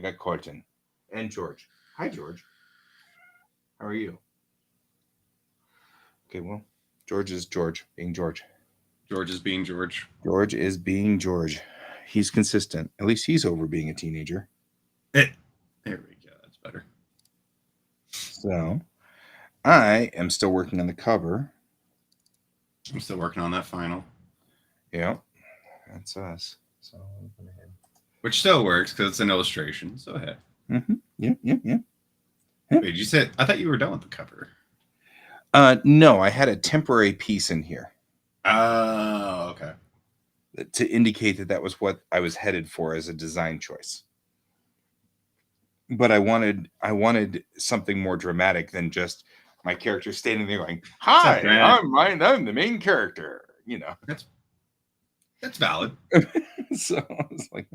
got Colton and George. Hi, George. How are you? Okay, well, George is George being George. George is being George. George is being George. He's consistent. At least he's over being a teenager. There we go. That's better. So, I am still working on the cover. I'm still working on that final. Yeah, that's us. So, which still works because it's an illustration. So hey. Yeah. Wait, you said I thought you were done with the cover. No, I had a temporary piece in here. Oh, okay. To indicate that was what I was headed for as a design choice. But I wanted something more dramatic than just my character standing there going, "Hi, I'm the main character." You know, that's valid. So I was like,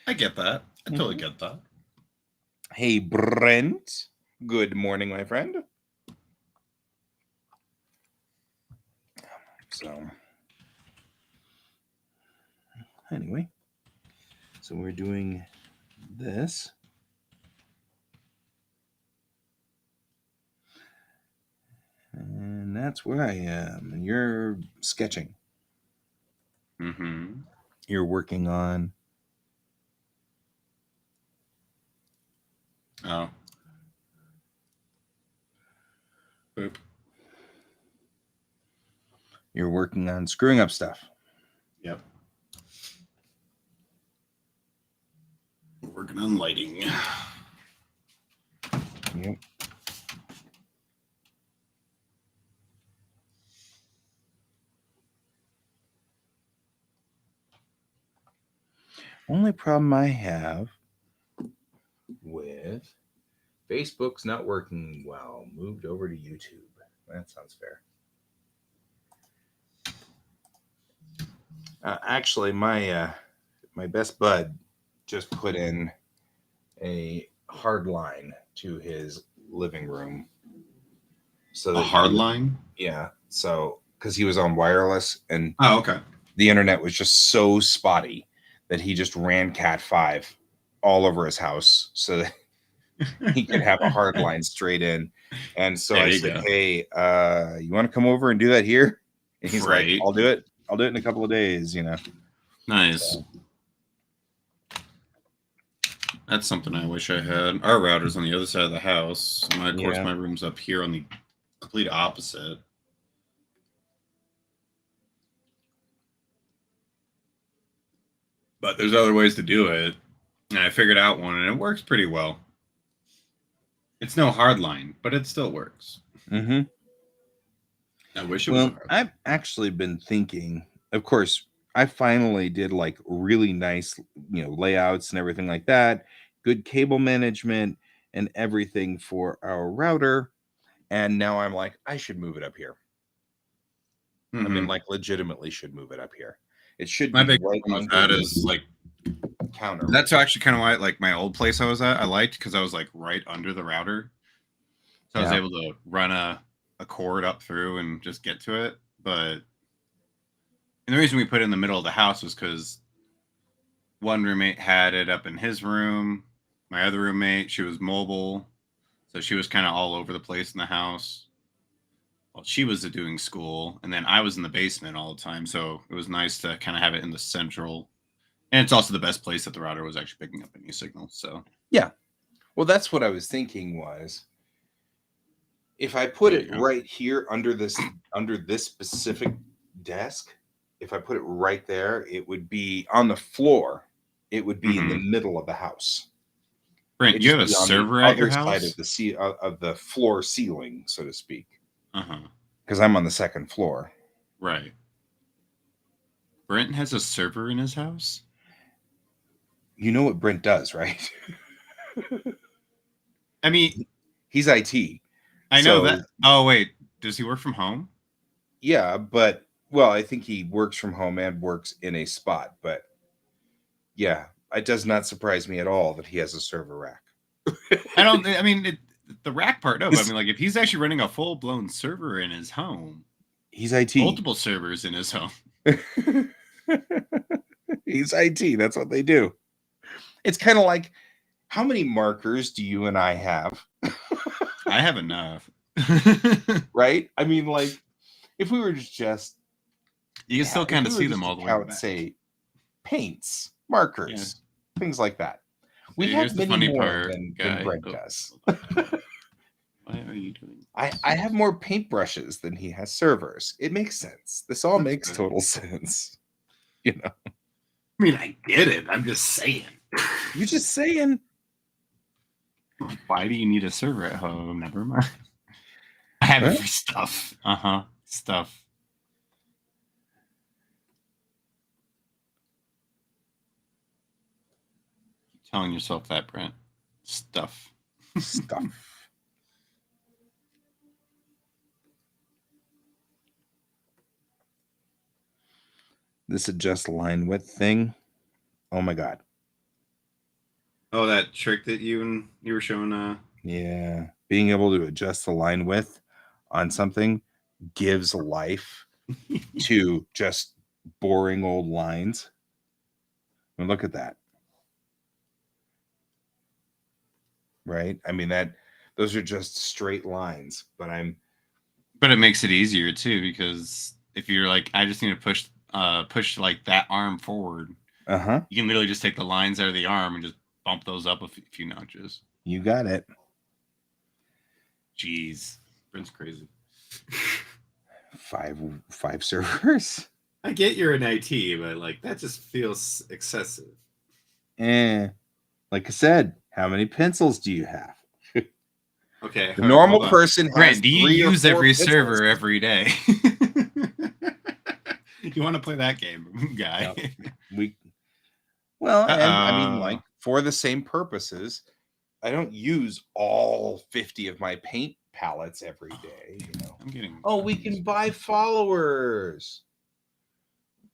I get that. I totally get that. Hey, Brent. Good morning, my friend. So, anyway, so we're doing this. And that's where I am. And you're sketching. Mm-hmm. You're working on. Oh. Boop. You're working on screwing up stuff. Yep. Working on lighting. Yep. Only problem I have with Facebook's not working well. Moved over to YouTube. That sounds fair. Actually, my best bud just put in a hard line to his living room. So a hard line? Yeah. So because he was on wireless and okay, the internet was just so spotty that he just ran Cat 5 all over his house so that he could have a hard line straight in. And so I said, "Hey, you want to come over and do that here?" And he's like, "I'll do it. I'll do it in a couple of days." You know. Nice. So. That's something I wish I had. Our router's on the other side of the house. And of course, my room's up here on the complete opposite. But there's other ways to do it. And I figured out one, and it works pretty well. It's no hard line, but it still works. Mm-hmm. I wish it was. Well, I've actually been thinking, of course, I finally did like really nice, layouts and everything like that. Good cable management and everything for our router. And now I'm like, I should move it up here. Mm-hmm. I mean, like legitimately should move it up here. It should my be big right problem with that is like counter. That's actually kind of why like my old place I was at, I liked because I was like right under the router. So I was able to run a cord up through and just get to it. And the reason we put it in the middle of the house was because one roommate had it up in his room. My other roommate, she was mobile. So she was kind of all over the place in the house. Well, she was doing school, and then I was in the basement all the time. So it was nice to kind of have it in the central. And it's also the best place that the router was actually picking up any signal. So yeah. Well, that's what I was thinking was if I put it right here under this specific desk, if I put it right there, it would be on the floor. It would be in the middle of the house. Brent, you have a server at your house? Side of the floor ceiling, so to speak. Uh-huh. Because I'm on the second floor. Right. Brent has a server in his house? You know what Brent does, right? I mean, he's IT. I know that. Oh, wait. Does he work from home? Yeah, but, well, I think he works from home and works in a spot. But, yeah, it does not surprise me at all that he has a server rack. The rack part, no. But I mean, like, if he's actually running a full-blown server in his home. He's IT. Multiple servers in his home. He's IT. That's what they do. It's kind of like how many markers do you and I have? I have enough. Right? I mean, like, if we were just you can still kind of see them to all the way count, back. say, paints, markers, things like that. We So have here's the many funny more part, than guy. Brent does. What are you doing? I have more paintbrushes than he has servers. It makes sense. This all makes total sense. You know. I mean, I get it. I'm just saying. You're just saying. Why do you need a server at home? Never mind. I have it for stuff. Stuff. Keep telling yourself that, Brent. Stuff. Stuff. This adjust line width thing. Oh my god. Oh, that trick that you were showing. Yeah, being able to adjust the line width on something gives life to just boring old lines. I mean, look at that. Right? I mean, those are just straight lines, but it makes it easier too, because if you're like, I just need to push like that arm forward. You can literally just take the lines out of the arm and just bump those up a few notches. You got it. Jeez, Brent's crazy. Five servers. I get you're in IT, but like that just feels excessive. Like I said, how many pencils do you have? Okay, the normal person has Brent, do you use every pencils. server every day? You want to play that game, guy? Well, and I mean, like, for the same purposes, I don't use all 50 of my paint palettes every day. You know, I'm getting. Oh, we can buy followers.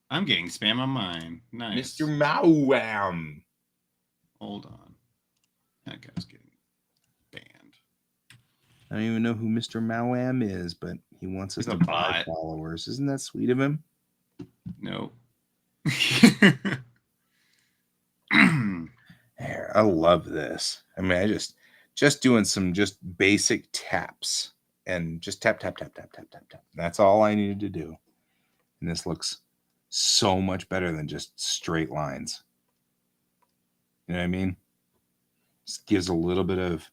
I'm getting spam on mine. Nice, Mr. Mawam. Hold on, that guy's getting banned. I don't even know who Mr. Mawam is, but he wants us to buy followers. Isn't that sweet of him? No. I love this. I mean, I just doing some just basic taps and just tap, tap, tap, tap, tap, tap, tap. That's all I needed to do. And this looks so much better than just straight lines. You know what I mean? Just gives a little bit of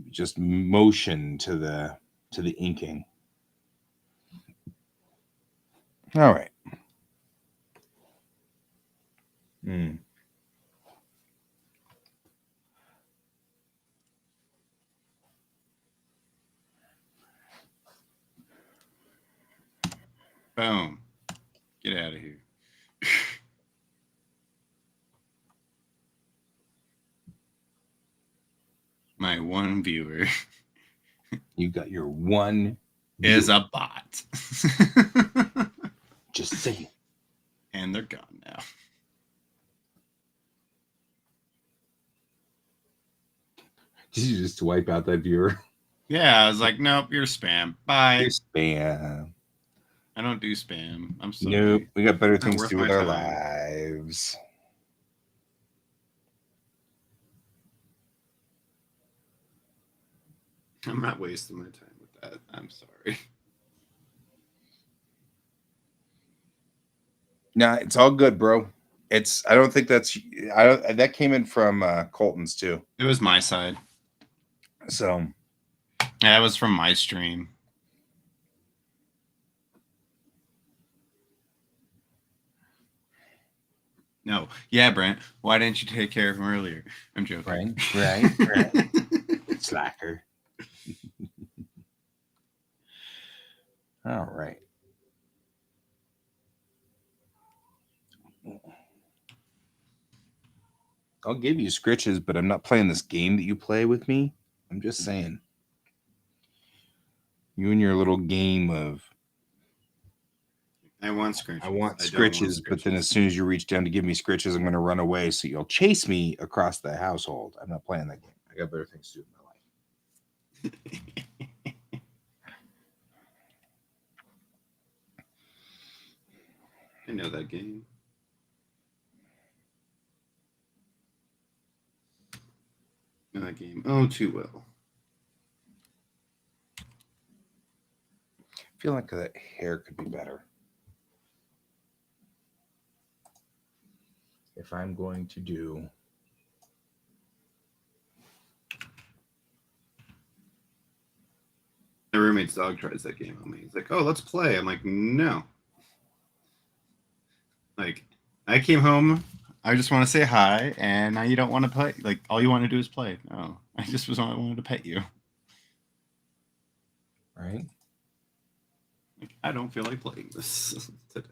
just motion to the inking. All right. Boom. Get out of here. My one viewer. You got your one is a bot. Just saying. And they're gone now. Did you just wipe out that viewer? Yeah, I was like, nope, you're spam. Bye. You're spam. I don't do spam. I'm sorry. Nope, we got better things to do with our lives. I'm not wasting my time with that. I'm sorry. Nah, it's all good, bro. I don't think that came in from Colton's too. It was my side. So yeah, it was from my stream. No. Yeah, Brent. Why didn't you take care of him earlier? I'm joking. Right. Slacker. All right. I'll give you scritches, but I'm not playing this game that you play with me. I'm just saying. You and your little game of I want scritches. I want scritches, but then as soon as you reach down to give me scritches, I'm going to run away. So you'll chase me across the household. I'm not playing that game. I got better things to do in my life. I know that game. that game oh too well. I feel like that hair could be better. If I'm going to do... My roommate's dog tries that game on me. He's like, "Oh, let's play." I'm like, "No." Like, I came home. I just want to say hi, and now you don't want to play. Like, all you want to do is play. No, I just wanted to pet you. Right? Like, I don't feel like playing this today.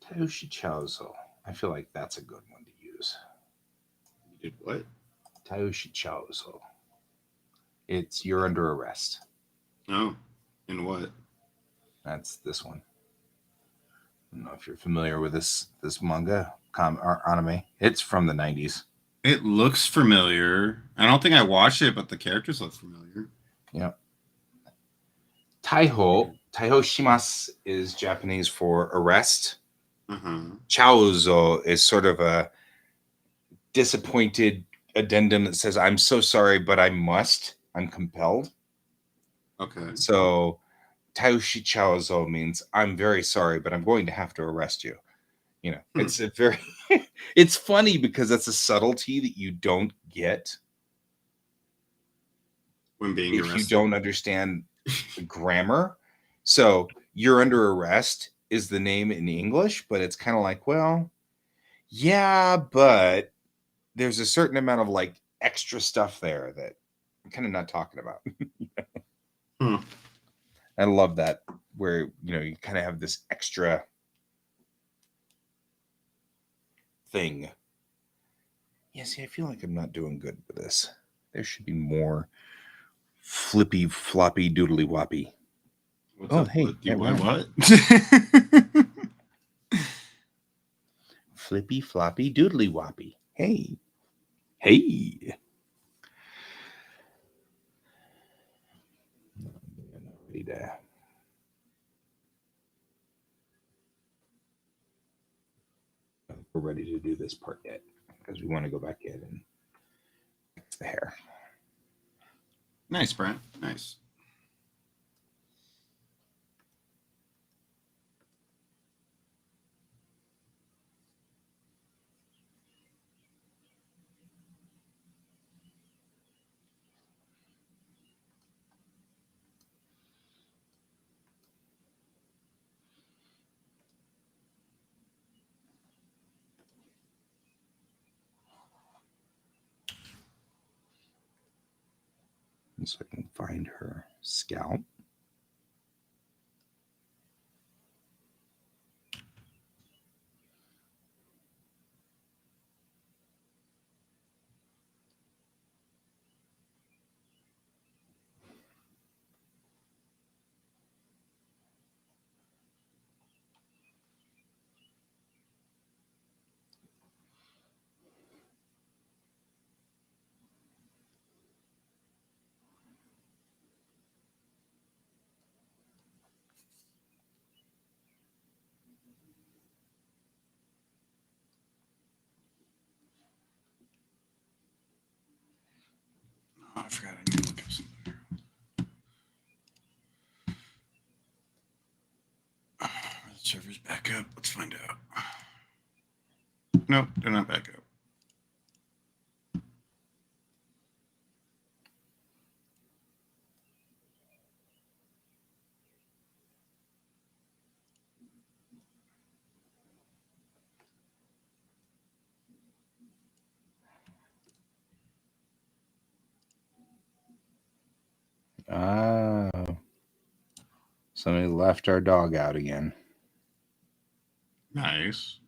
Tayoshi Chaozo. I feel like that's a good one to use. You did what? Tayoshi Chaozo. It's You're Under Arrest. Oh, and what? That's this one. I don't know if you're familiar with this manga or anime. It's from the 90s. It looks familiar. I don't think I watched it, but the characters look familiar. Yeah. Taiho shimasu is Japanese for arrest. Chaozo is sort of a disappointed addendum that says, I'm so sorry, but I must. I'm compelled. Okay. So Tayoshi Chaozo means I'm very sorry, but I'm going to have to arrest you. You know, it's a very it's funny because that's a subtlety that you don't get when being if arrested. You don't understand the grammar. So You're Under Arrest is the name in English, but it's kind of like, well, yeah, but there's a certain amount of like extra stuff there that I'm kind of not talking about. I love that, where you kind of have this extra thing. Yeah, see, I feel like I'm not doing good with this. There should be more flippy floppy doodly woppy. What's up? Hey, what? Flippy floppy doodly woppy. Hey. We're ready to do this part yet because we want to go back in and fix the hair. Nice, Brent. Nice. So I can find her scalp. Oh, I forgot. I need to look up something. The server's back up. Let's find out. Nope, they're not back up. Oh. Somebody left our dog out again. Nice.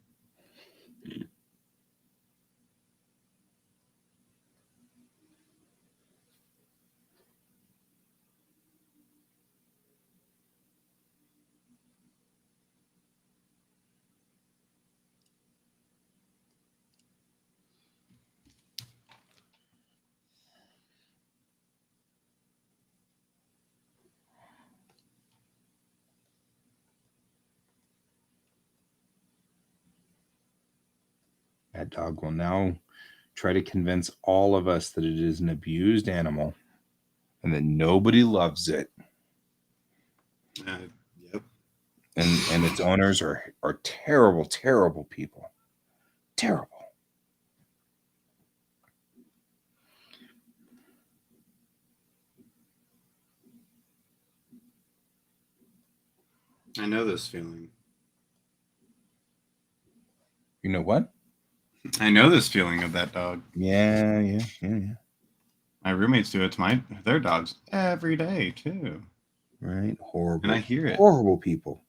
That dog will now try to convince all of us that it is an abused animal and that nobody loves it. Yep. And its owners are terrible, terrible people. Terrible. I know this feeling. You know what? I know this feeling of that dog. Yeah. My roommates do it to their dogs every day too. Right? Horrible. And I hear it. Horrible people.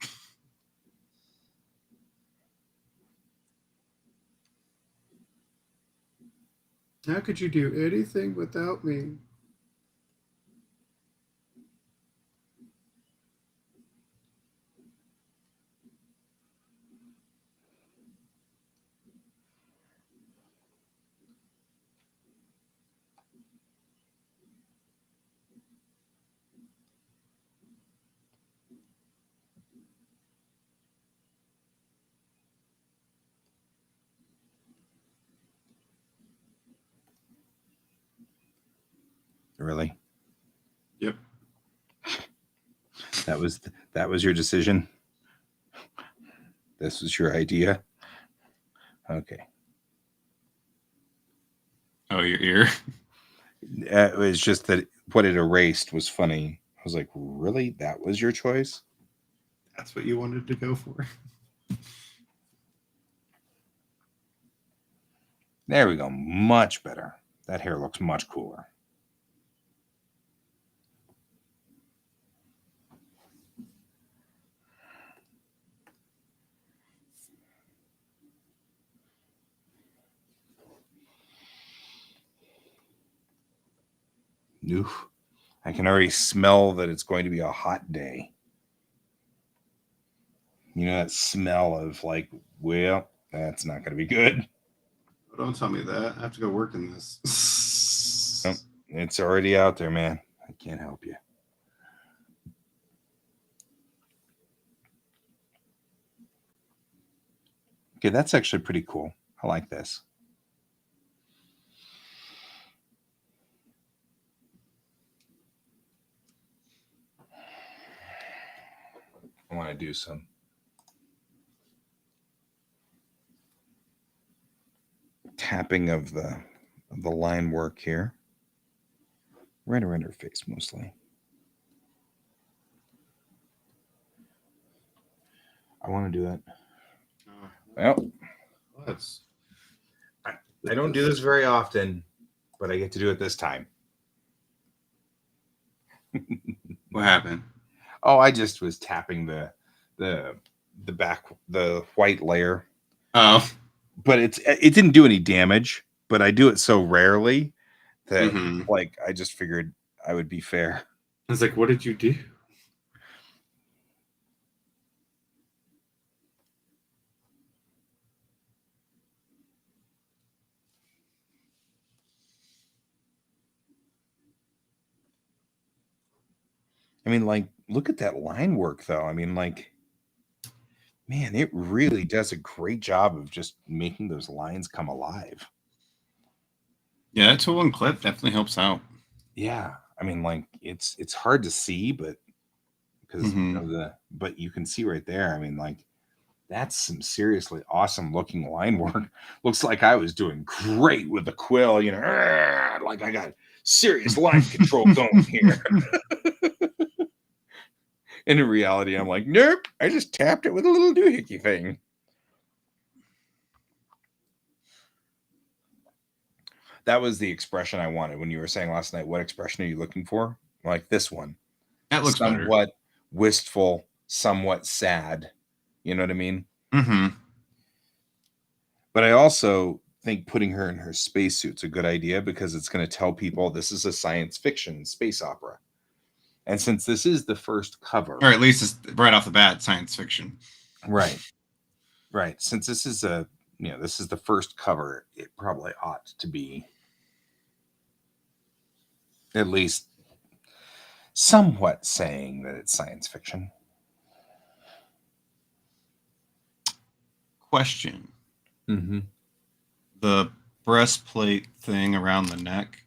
How could you do anything without me? Really? Yep. That was your decision. This was your idea. Okay. Oh, your ear? It was just that what it erased was funny. I was like, really? That was your choice? That's what you wanted to go for. There we go. Much better. That hair looks much cooler. Oof. I can already smell that it's going to be a hot day. You know, that smell of like, well, that's not going to be good. Oh, don't tell me that. I have to go work in this. Nope, it's already out there, man. I can't help you. Okay, that's actually pretty cool. I like this. I want to do some tapping of the line work here. Right around her face mostly. I want to do that. Well, I don't do this very often, but I get to do it this time. What happened? Oh, I just was tapping the white layer. Oh. But it didn't do any damage, but I do it so rarely that like I just figured I would be fair. I was like, what did you do? I mean, like, look at that line work, though. I mean, like, man, it really does a great job of just making those lines come alive. Yeah, that tool and clip definitely helps out. Yeah, I mean, like, it's hard to see, but because you know, but you can see right there. I mean, like, that's some seriously awesome looking line work. Looks like I was doing great with the quill. You know, like I got serious line control going here. And in reality, I'm like, nope, I just tapped it with a little doohickey thing. That was the expression I wanted when you were saying last night, what expression are you looking for? Like this one. That looks somewhat better. Wistful, somewhat sad. You know what I mean? Mm-hmm. But I also think putting her in her spacesuit's a good idea because it's going to tell people this is a science fiction space opera. And since this is the first cover, or at least it's right off the bat science fiction, right? Since this is this is the first cover, it probably ought to be at least somewhat saying that it's science fiction. Question. Mm-hmm. the breastplate thing around the neck.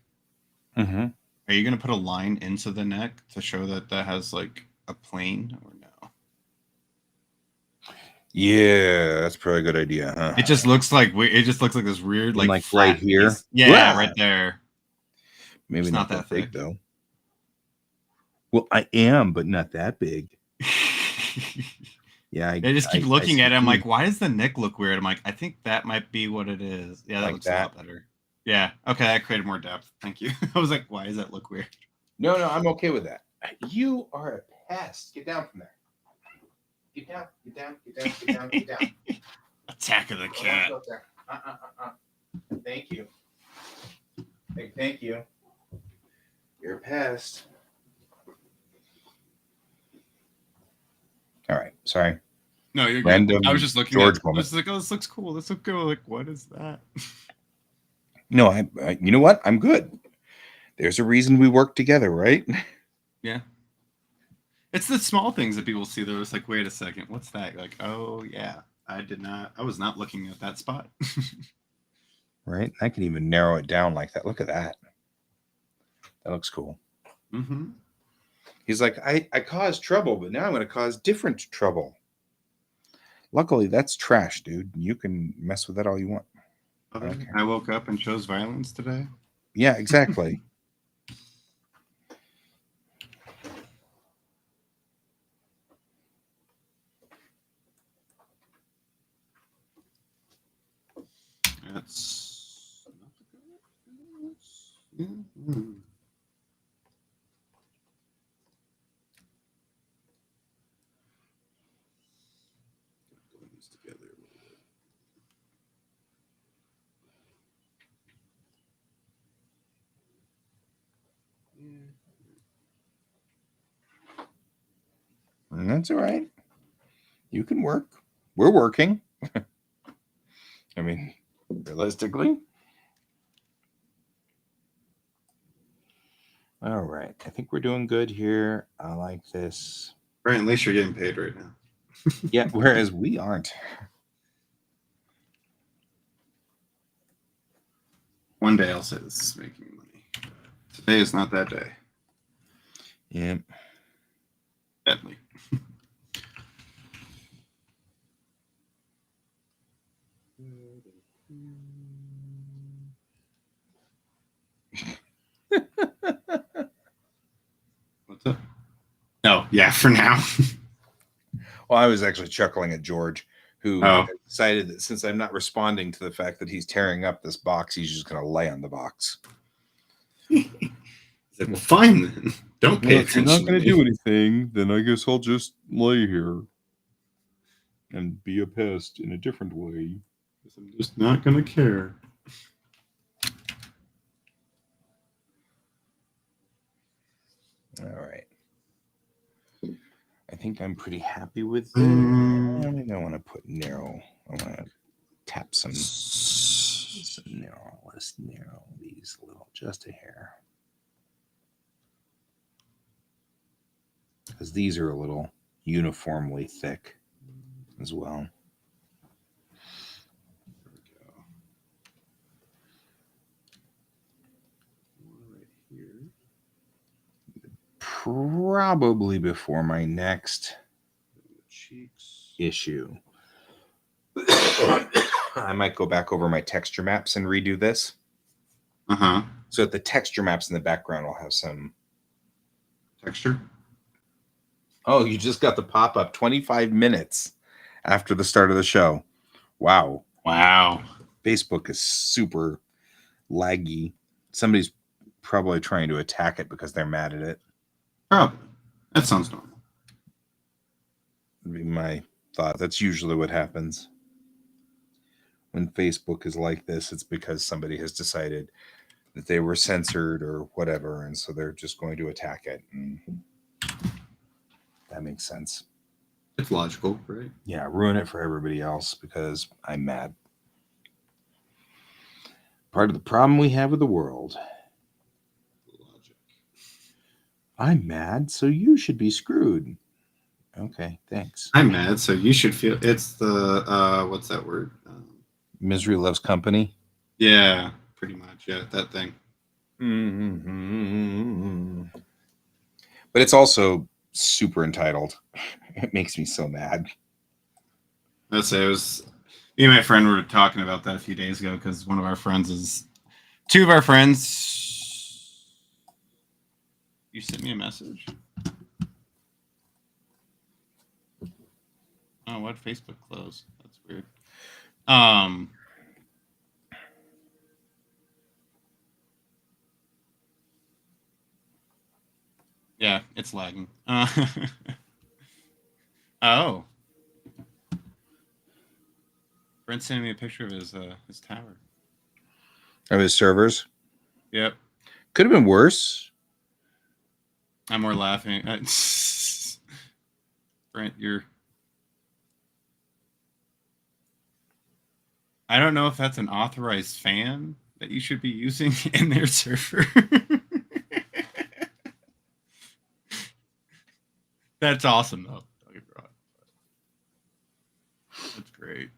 Mm-hmm. Are you going to put a line into the neck to show that that has like a plane or no? Yeah, that's probably a good idea, huh? It just looks like this weird like Like flat right here? piece. Yeah, Ah! right there. Maybe It's not not that that big thick. though. Well, I am, but not that big. Yeah, I just keep I looking see at it. I'm two like, why does the neck look weird? I'm like, I think that might be what it is. Yeah, that like looks a that. lot better. Yeah. Okay, that created more depth. Thank you. I was like, why does that look weird? No, I'm okay with that. You are a pest. Get down from there. Get down. Get down. Get down. Get down. Get down. Attack of the cat. Thank you. Hey, thank you. You're a pest. All right. Sorry. No, you're Random good. I was just looking George at. I moment. was like, oh, this looks cool. This looks cool. Like, what is that? No, I. You know what? I'm good. There's a reason we work together, right? Yeah. It's the small things that people see. They're just like, wait a second, what's that? Like, oh yeah, I was not looking at that spot. Right. I can even narrow it down like that. Look at that. That looks cool. Mm-hmm. He's like, I caused trouble, but now I'm going to cause different trouble. Luckily, that's trash, dude. You can mess with that all you want. Okay. I woke up and chose violence today. Yeah, exactly. That's mm-hmm. And that's all right. You can work. We're working. I mean, realistically. All right. I think we're doing good here. I like this. Right, at least you're getting paid right now. Yeah, whereas we aren't. One day I'll say this is making money. Today is not that day. Yeah. Deadly. What's up? Oh, yeah, for now. Well, I was actually chuckling at George, who Oh. decided that since I'm not responding to the fact that he's tearing up this box, he's just going to lay on the box. Said, well, fine then. Don't pay attention. If you're not going to do anything, then I guess I'll just lay here and be a pest in a different way. I'm just not going to care. All right. I think I'm pretty happy with this. I don't want to put narrow. I want to tap some narrow. Let's narrow these a little, just a hair. Because these are a little uniformly thick as well. There we go. One right here. Probably before my next Cheeks. issue. I might go back over my texture maps and redo this. Uh-huh. So that the texture maps in the background will have some Texture. Oh, you just got the pop-up 25 minutes after the start of the show. Wow. Wow. Facebook is super laggy. Somebody's probably trying to attack it because they're mad at it. Probably. That sounds normal. Would be my thought. That's usually what happens. When Facebook is like this, it's because somebody has decided that they were censored or whatever, and so they're just going to attack it. And that makes sense. It's logical, right? Yeah, ruin it for everybody else because I'm mad. Part of the problem we have with the world. Logic. I'm mad, so you should be screwed. Okay, thanks. I'm mad, so you should feel. It's the what's that word? Misery loves company. Yeah, pretty much. Yeah, that thing. Mm-hmm. But it's also super entitled. It makes me so mad. Let's say it was me and my friend were talking about that a few days ago because one of our friends is two of our friends. You sent me a message. Oh, what Facebook closed? That's weird. Yeah, it's lagging. Oh, Brent's sending me a picture of his tower. Of his servers. Yep. Could have been worse. I'm more laughing. Brent, you're. I don't know if that's an authorized fan that you should be using in their server. That's awesome, though. That's great.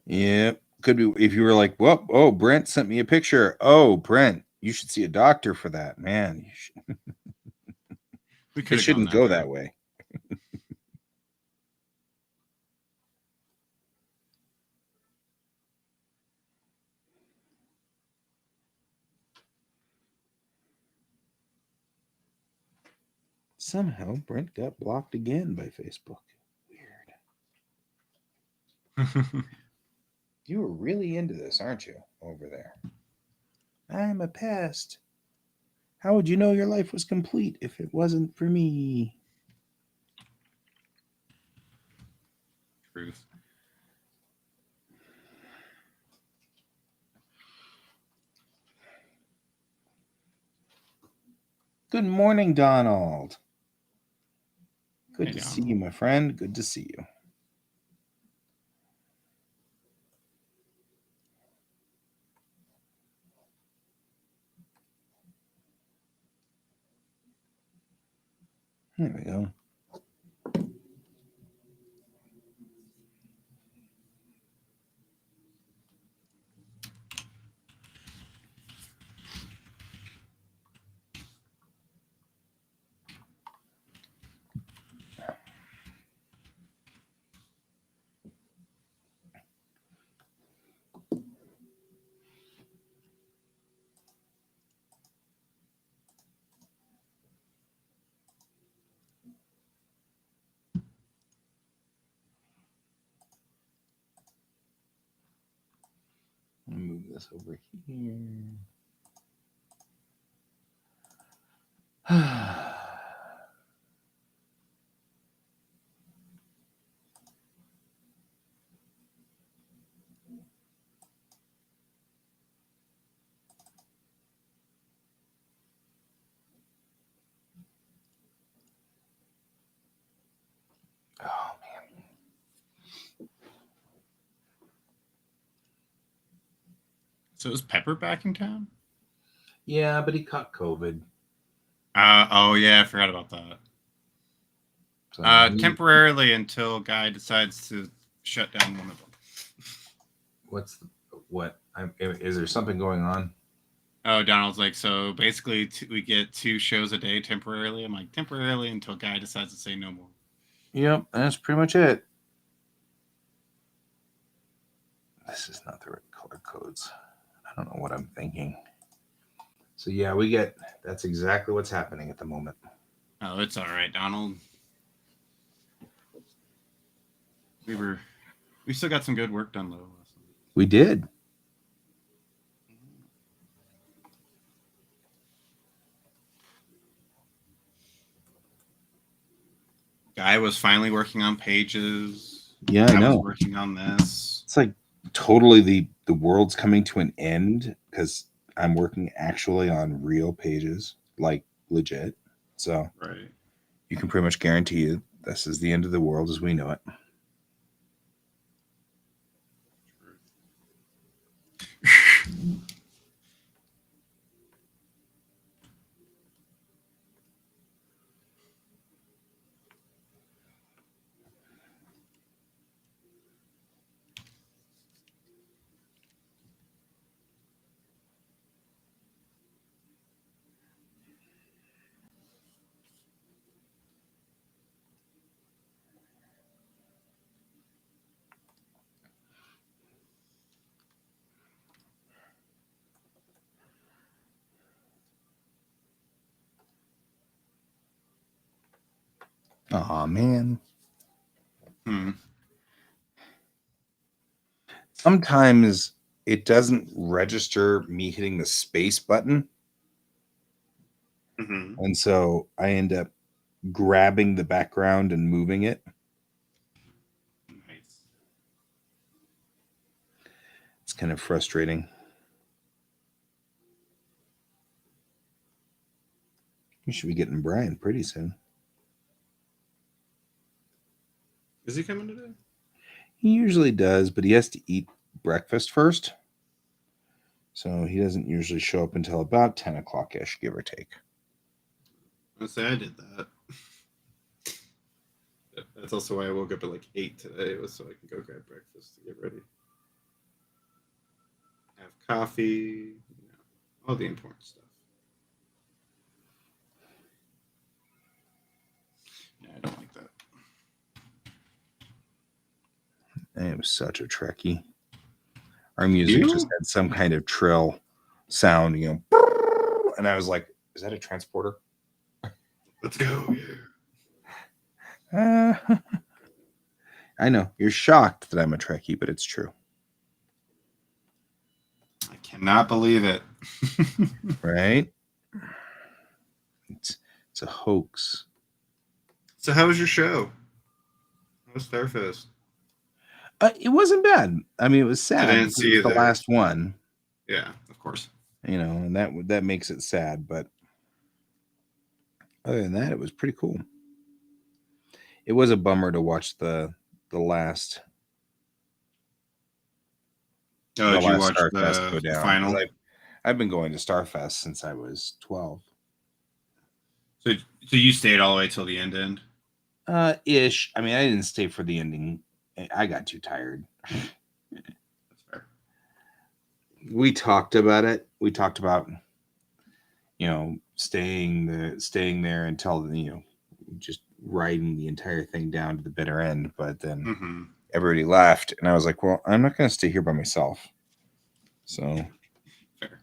Yeah. Could be if you were like, well, oh, Brent sent me a picture. Oh, Brent, you should see a doctor for that. Man, We it could have gone shouldn't that go route. that way. Somehow Brent got blocked again by Facebook. Weird. You were really into this, aren't you, over there? I'm a pest. How would you know your life was complete if it wasn't for me? Truth. Good morning, Donald. Good Hey, to Donald. see you, my friend. Good to see you. There we go. Let me move this over here. Oh man. So is Pepper back in town? Yeah, but he caught COVID. Oh yeah, I forgot about that. So Temporarily until Guy decides to shut down one of them. what? Is there something going on? Oh, Donald's like, so basically we get 2 shows a day temporarily. I'm like, temporarily until Guy decides to say no more. Yep, that's pretty much it. This is not the right color codes. I don't know what I'm thinking. So yeah, that's exactly what's happening at the moment. Oh, it's all right, Donald. We still got some good work done though. We did. Guy was finally working on pages. Yeah, I know. was working on this. It's like totally the world's coming to an end because I'm working actually on real pages, like legit. So Right. you can pretty much guarantee you this is the end of the world as we know it. Aw, man. Hmm. Sometimes it doesn't register me hitting the space button. Mm-hmm. And so I end up grabbing the background and moving it. Nice. It's kind of frustrating. We should be getting Brian pretty soon. Is he coming today? He usually does, but he has to eat breakfast first. So he doesn't usually show up until about 10 o'clock ish, give or take. Let's say I did that. That's also why I woke up at like 8 today, was so I can go grab breakfast to get ready. Have coffee, all the important stuff. Yeah, I don't like that. And it was such a Trekkie. Our music just had some kind of trill sound, and I was like, is that a transporter? Let's go. I know you're shocked that I'm a Trekkie, but it's true. I cannot believe it. Right? It's a hoax. So how was your show? How was Starfest? It wasn't bad. I mean, it was sad. I didn't see you the there. last one. Yeah, of course. And that makes it sad. But other than that, it was pretty cool. It was a bummer to watch the last. Oh, did you watch Starfest go the down? final? I've been going to Starfest since I was 12. So you stayed all the way till the end? Ish. I mean, I didn't stay for the ending. I got too tired. That's fair. We talked about it. We talked about, staying there until, just riding the entire thing down to the bitter end. But then everybody left, and I was like, well, I'm not going to stay here by myself. So, fair.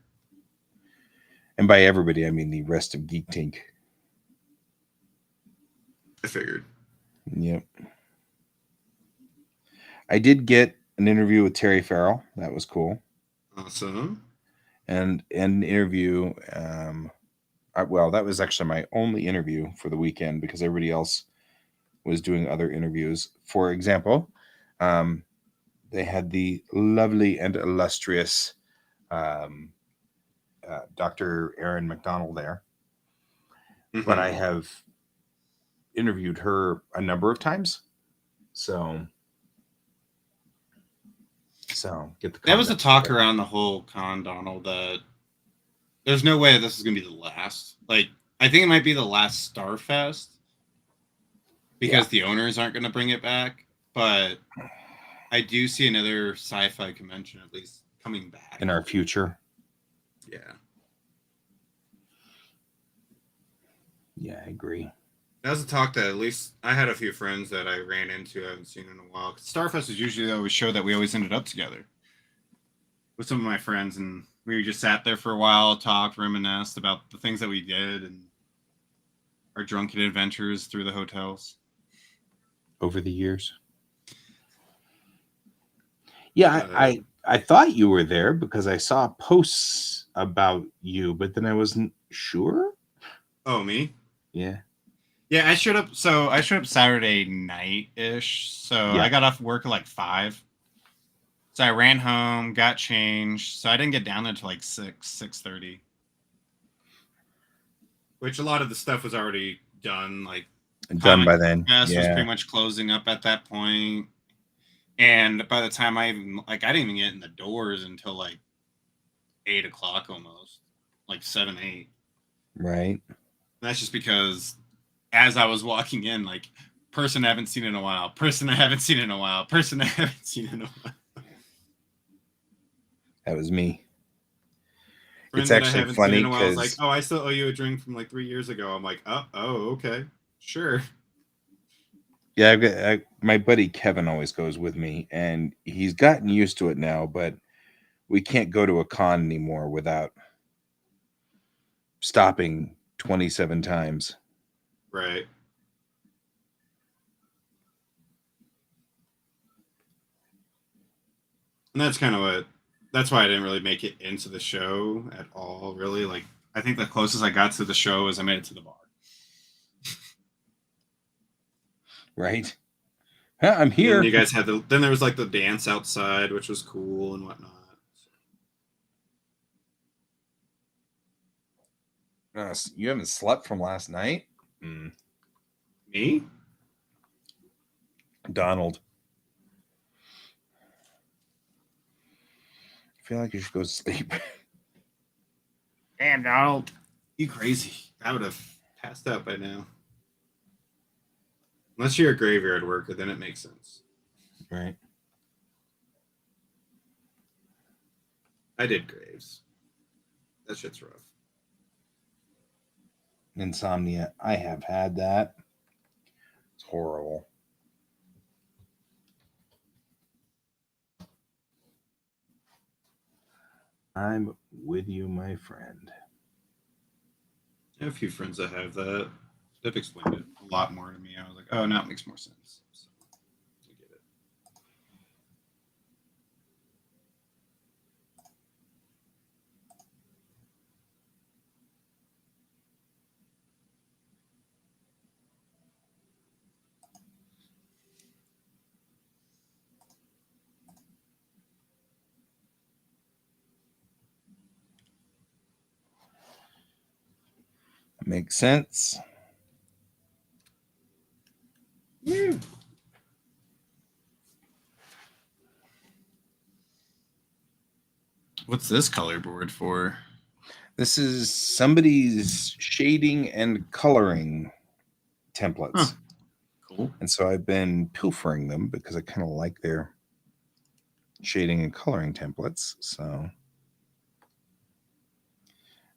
And by everybody, I mean the rest of Geek Tink. I figured. Yep. I did get an interview with Terry Farrell. That was cool. Awesome. And an interview. That was actually my only interview for the weekend because everybody else was doing other interviews. For example, they had the lovely and illustrious Dr. Erin McDonald there. Mm-hmm. But I have interviewed her a number of times. So get the. That was the talk around the whole con, Donald, that there's no way this is going to be the last. Like, I think it might be the last Starfest because the owners aren't going to bring it back. But I do see another sci-fi convention at least coming back in our future. Yeah. Yeah, I agree. That was a talk that at least I had a few friends that I ran into I haven't seen in a while. Starfest is usually always a show that we always ended up together with some of my friends, and we just sat there for a while, talked, reminisced about the things that we did and our drunken adventures through the hotels over the years. Yeah, I thought you were there because I saw posts about you, but then I wasn't sure. Oh, me? Yeah. Yeah, I showed up. So I showed up Saturday night-ish. So I got off work at like 5. So I ran home, got changed. So I didn't get down there until like 6:30. Which a lot of the stuff was already done. Like done by then. Fest was pretty much closing up at that point. And by the time I didn't even get in the doors until like 8 o'clock almost, like 7, 8. Right. That's just because as I was walking in, like, person I haven't seen in a while, person I haven't seen in a while, person I haven't seen in a while. That was me. Friend it's actually funny because like, oh, I still owe you a drink from like 3 years ago. I'm like, oh, okay, sure. Yeah, my buddy Kevin always goes with me, and he's gotten used to it now. But we can't go to a con anymore without stopping 27 times. Right. And that's why I didn't really make it into the show at all, really. Like, I think the closest I got to the show is I made it to the bar. Right. Yeah, I'm here. And you guys had then there was like the dance outside, which was cool and whatnot. You haven't slept from last night? Me? Donald. I feel like you should go to sleep. Damn, Donald. You crazy. I would have passed out by now. Unless you're a graveyard worker, then it makes sense. Right. I did graves. That shit's rough. Insomnia. I have had that. It's horrible. I'm with you, my friend. I have a few friends that have that. They've explained it a lot more to me. I was like, oh, now it makes more sense. So, I get it. Makes sense. Yeah. What's this color board for? This is somebody's shading and coloring templates. Huh. Cool. And so I've been pilfering them because I kind of like their shading and coloring templates. So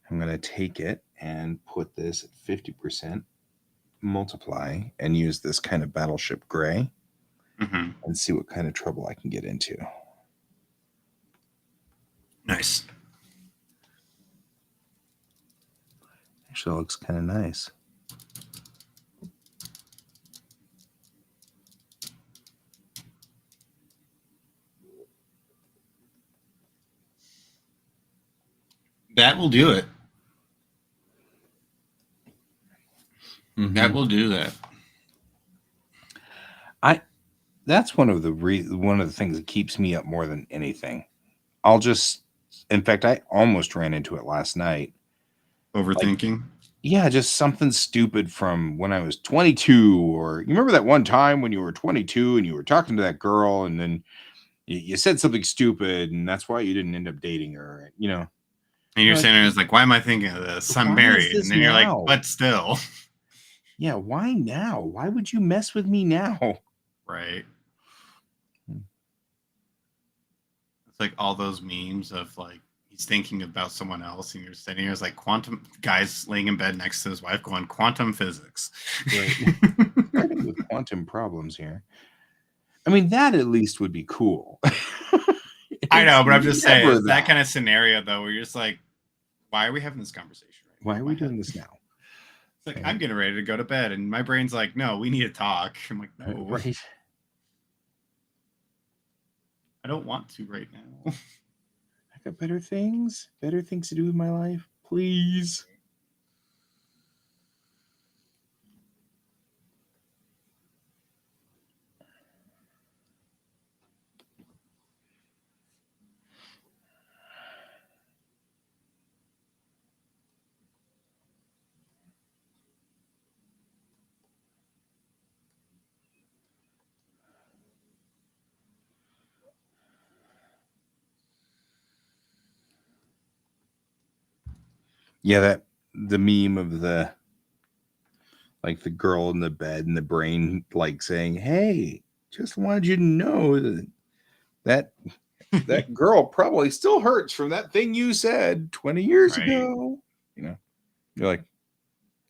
I'm going to take it and put this at 50%, multiply, and use this kind of battleship gray and see what kind of trouble I can get into. Nice. Actually, it looks kind of nice. That will do it. That will do that. That's one of the things that keeps me up more than anything. In fact, I almost ran into it last night. Overthinking? Just something stupid from when I was 22, or you remember that one time when you were 22 and you were talking to that girl and then you said something stupid and that's why you didn't end up dating her, And you're saying it's like, why am I thinking of this? I'm married. And then you're like, but still. Yeah, why now? Why would you mess with me now? Right. It's like all those memes of like he's thinking about someone else and you're sitting here as like quantum guys laying in bed next to his wife going quantum physics. Right. Starting with quantum problems here. I mean, that at least would be cool. I know, but I'm just saying that kind of scenario though, where you're just like, why are we having this conversation right now? Why are we doing this now? It's like, I'm getting ready to go to bed and my brain's like, no, we need to talk. I'm like, no. Right. I don't want to right now. I got better things to do with my life. Please. Yeah, the meme of the girl in the bed and the brain like saying, "Hey, just wanted you to know that girl probably still hurts from that thing you said 20 years ago." You're like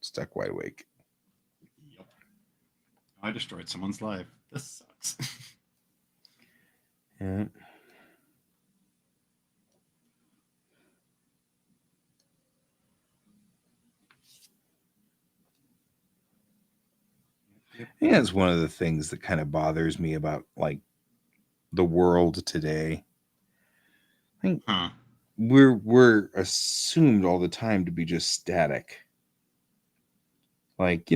stuck wide awake. Yep. I destroyed someone's life. This sucks. Yeah. Yeah, it's one of the things that kind of bothers me about like the world today I think Huh. we're assumed all the time to be just static. Like,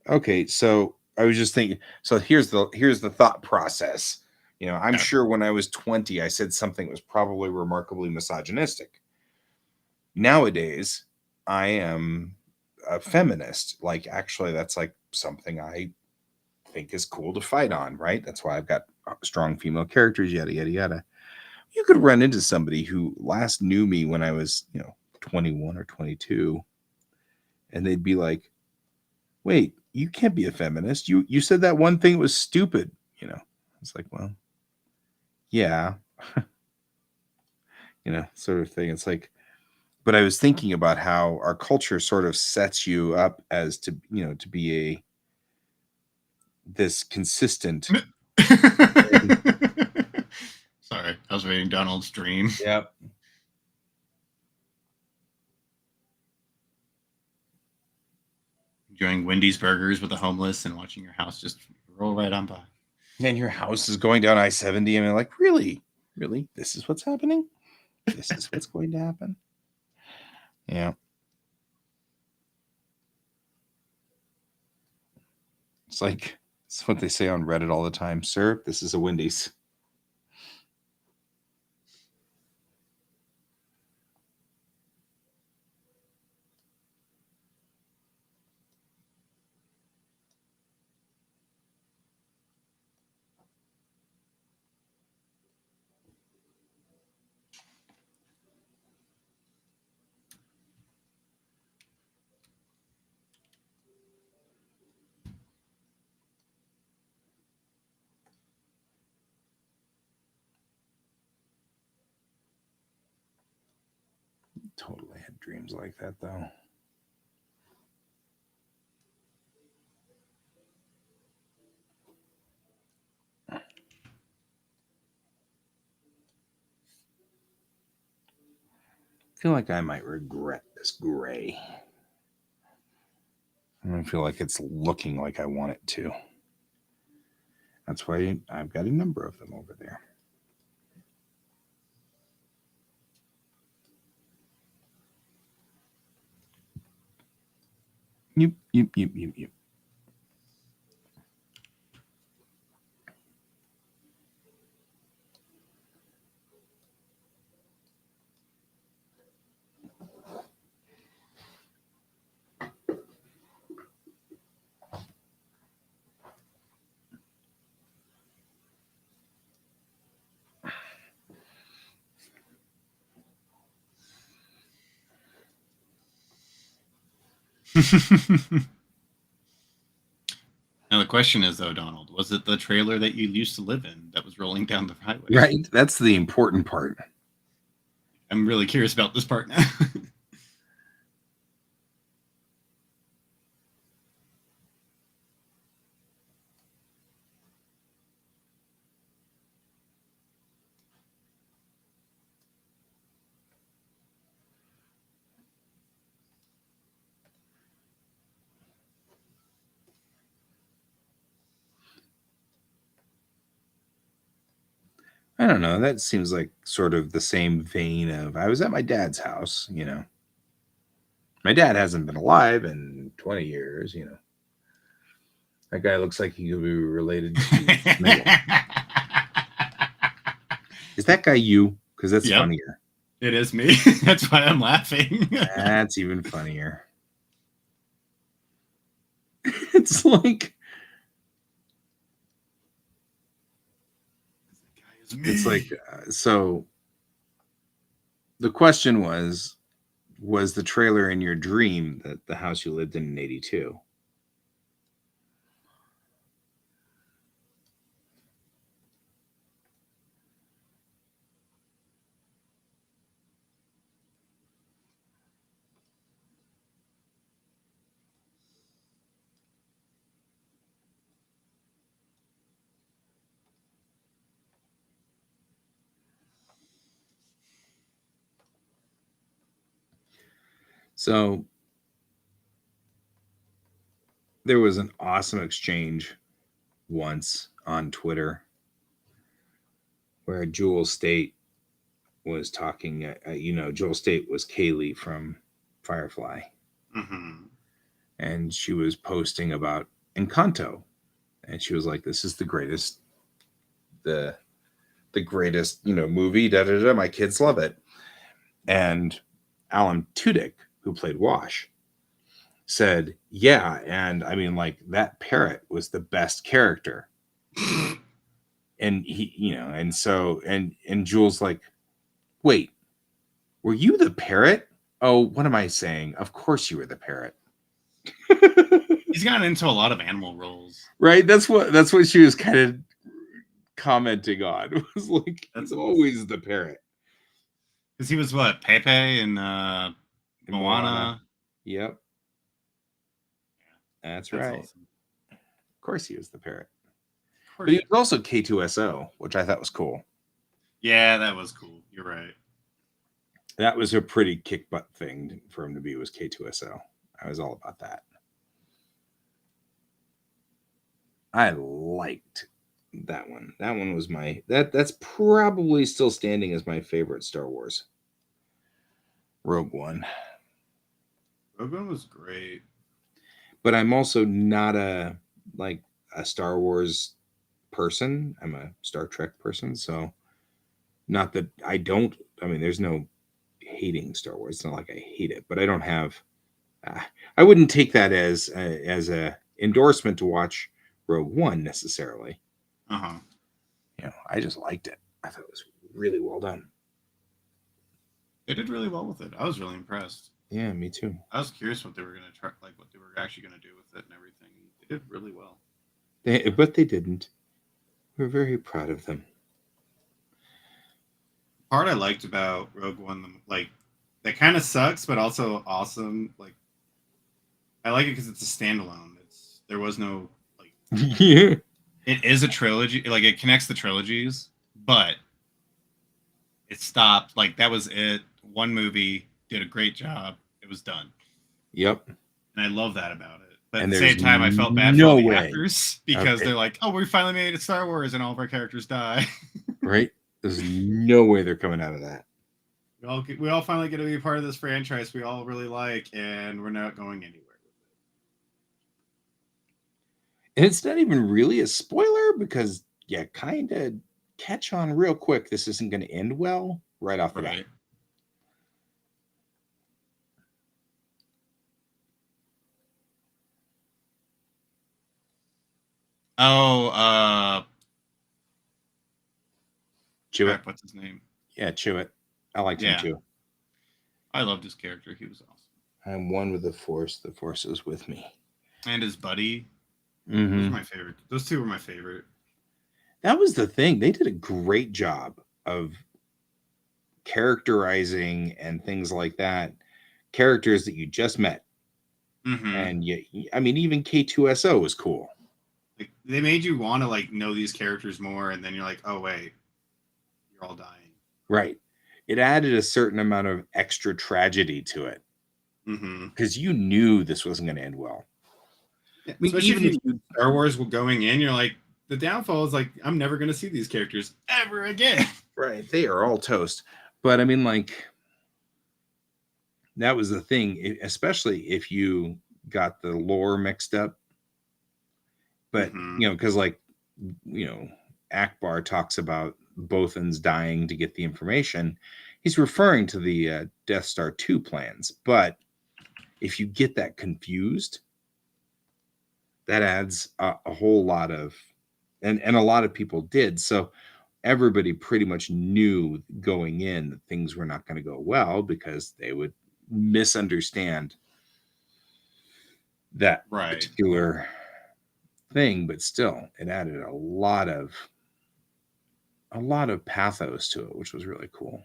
okay, so I was just thinking, so here's the thought process. I'm Yeah. sure when I was 20, I said something that was probably remarkably misogynistic. Nowadays, I am a feminist. Like, actually, that's like something I think is cool to fight on, right? That's why I've got strong female characters, yada, yada, yada. You could run into somebody who last knew me when I was, 21 or 22, and they'd be like, wait, you can't be a feminist. You said that one thing was stupid, It's like, well, yeah, sort of thing. It's like, but I was thinking about how our culture sort of sets you up as to, to be this consistent. Sorry, I was reading Donald's dream. Yep. Enjoying Wendy's burgers with the homeless and watching your house just roll right on by. And your house is going down I-70, and I'm like, really? This is what's happening? This is what's going to happen? Yeah. It's what they say on Reddit all the time. Sir, this is a Wendy's. Totally had dreams like that, though. I feel like I might regret this gray. I don't feel like it's looking like I want it to. That's why I've got a number of them over there. Yep. Now the question is, though, Donald, was it the trailer that you used to live in that was rolling down the highway? Right. That's the important part. I'm really curious about this part now. I don't know. That seems like sort of the same vein of I was at my dad's house, My dad hasn't been alive in 20 years, That guy looks like he could be related to. Is that guy you? Because that's Yep. funnier. It is me. That's why I'm laughing. That's even funnier. It's like it's like so the question was the trailer in your dream the house you lived in 82? So there was an awesome exchange once on Twitter where Jewel State was talking. Joel State was Kaylee from Firefly, and she was posting about Encanto, and she was like, "This is the greatest, the greatest, movie. Da da da. My kids love it." And Alan Tudyk, who played Wash, said, "Yeah, and I mean, like that parrot was the best character." And he, and so and Jules like, "Wait, were you the parrot? Oh, what am I saying? Of course you were the parrot." He's gotten into a lot of animal roles. Right? That's what she was kind of commenting on. It was like, he's always the parrot. Because he was what, Pepe in Moana? Yep. That's right. Awesome. Of course he was the parrot. But he was also K2SO, which I thought was cool. Yeah, that was cool. You're right. That was a pretty kick butt thing for him to be, was K2SO. I was all about that. I liked that one. That one was that's probably still standing as my favorite Star Wars. Rogue One. Rogue One was great. But I'm also not a Star Wars person. I'm a Star Trek person, so not that I don't. I mean, there's no hating Star Wars. It's not like I hate it, but I don't have. I wouldn't take that as a endorsement to watch Rogue One necessarily. I just liked it. I thought it was really well done. They did really well with it. I was really impressed. Yeah, me too. I was curious what they were going to try, like what they were actually going to do with it and everything. They did really well. But they didn't. We're very proud of them. The part I liked about Rogue One, like, that kind of sucks, but also awesome. Like, I like it because it's a standalone. There was no Yeah. It is a trilogy. Like, it connects the trilogies, but it stopped. Like, that was it. One movie did a great job. It was done. Yep. And I love that about it. But and at the same time, I felt bad for all the actors because they're like, "Oh, we finally made it Star Wars, and all of our characters die." Right? There's no way they're coming out of that. We all finally get to be a part of this franchise we all really like, and we're not going anywhere with it. And it's not even really a spoiler because you kind of catch on real quick. This isn't going to end well right off the bat. Oh, Chewett. What's his name? Yeah, Chewett. I liked him too. I loved his character. He was awesome. I'm one with the Force. The Force is with me. And his buddy. Mm-hmm. Those were my favorite. Those two were my favorite. That was the thing. They did a great job of characterizing and things like that. Characters that you just met. Mm-hmm. And I mean, even K2SO was cool. Like, they made you want to know these characters more, and then you're like, oh wait, you're all dying. Right. It added a certain amount of extra tragedy to it. Because you knew this wasn't going to end well. Yeah, I mean, even if you Star Wars were going in, you're like, the downfall is I'm never going to see these characters ever again. Right. They are all toast. But I mean, that was the thing, especially if you got the lore mixed up. But, because Akbar talks about Bothans dying to get the information. He's referring to the Death Star 2 plans. But if you get that confused, that adds a whole lot of, and a lot of people did. So everybody pretty much knew going in that things were not going to go well because they would misunderstand that particular thing. But still, it added a lot of pathos to it, which was really cool.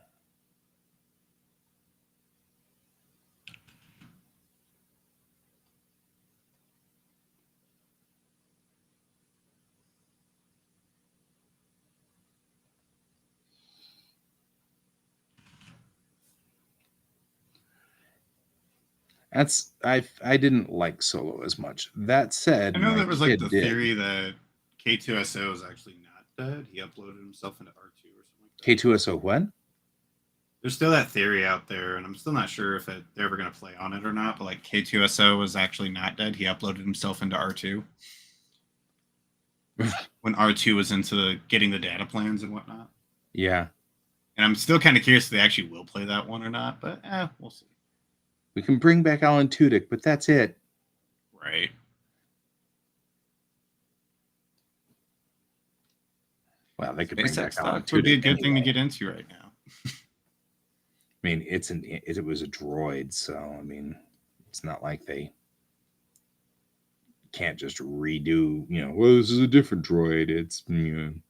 I didn't like Solo as much. That said, I know there was the theory that K2SO is actually not dead. He uploaded himself into R2 or something like that. K2SO what? there's still that theory out there, and I'm still not sure if they're ever going to play on it or not. But like K2SO was actually not dead. He uploaded himself into R2 when R2 was into getting the data plans and whatnot. Yeah. And I'm still kind of curious if they actually will play that one or not. But we'll see. We can bring back Alan Tudyk, but that's it. Right. Well, they could bring back Alan Tudyk. Would be a good thing to get into right now. I mean, it was a droid, so I mean, it's not like they can't just redo. Well, this is a different droid. It's M3.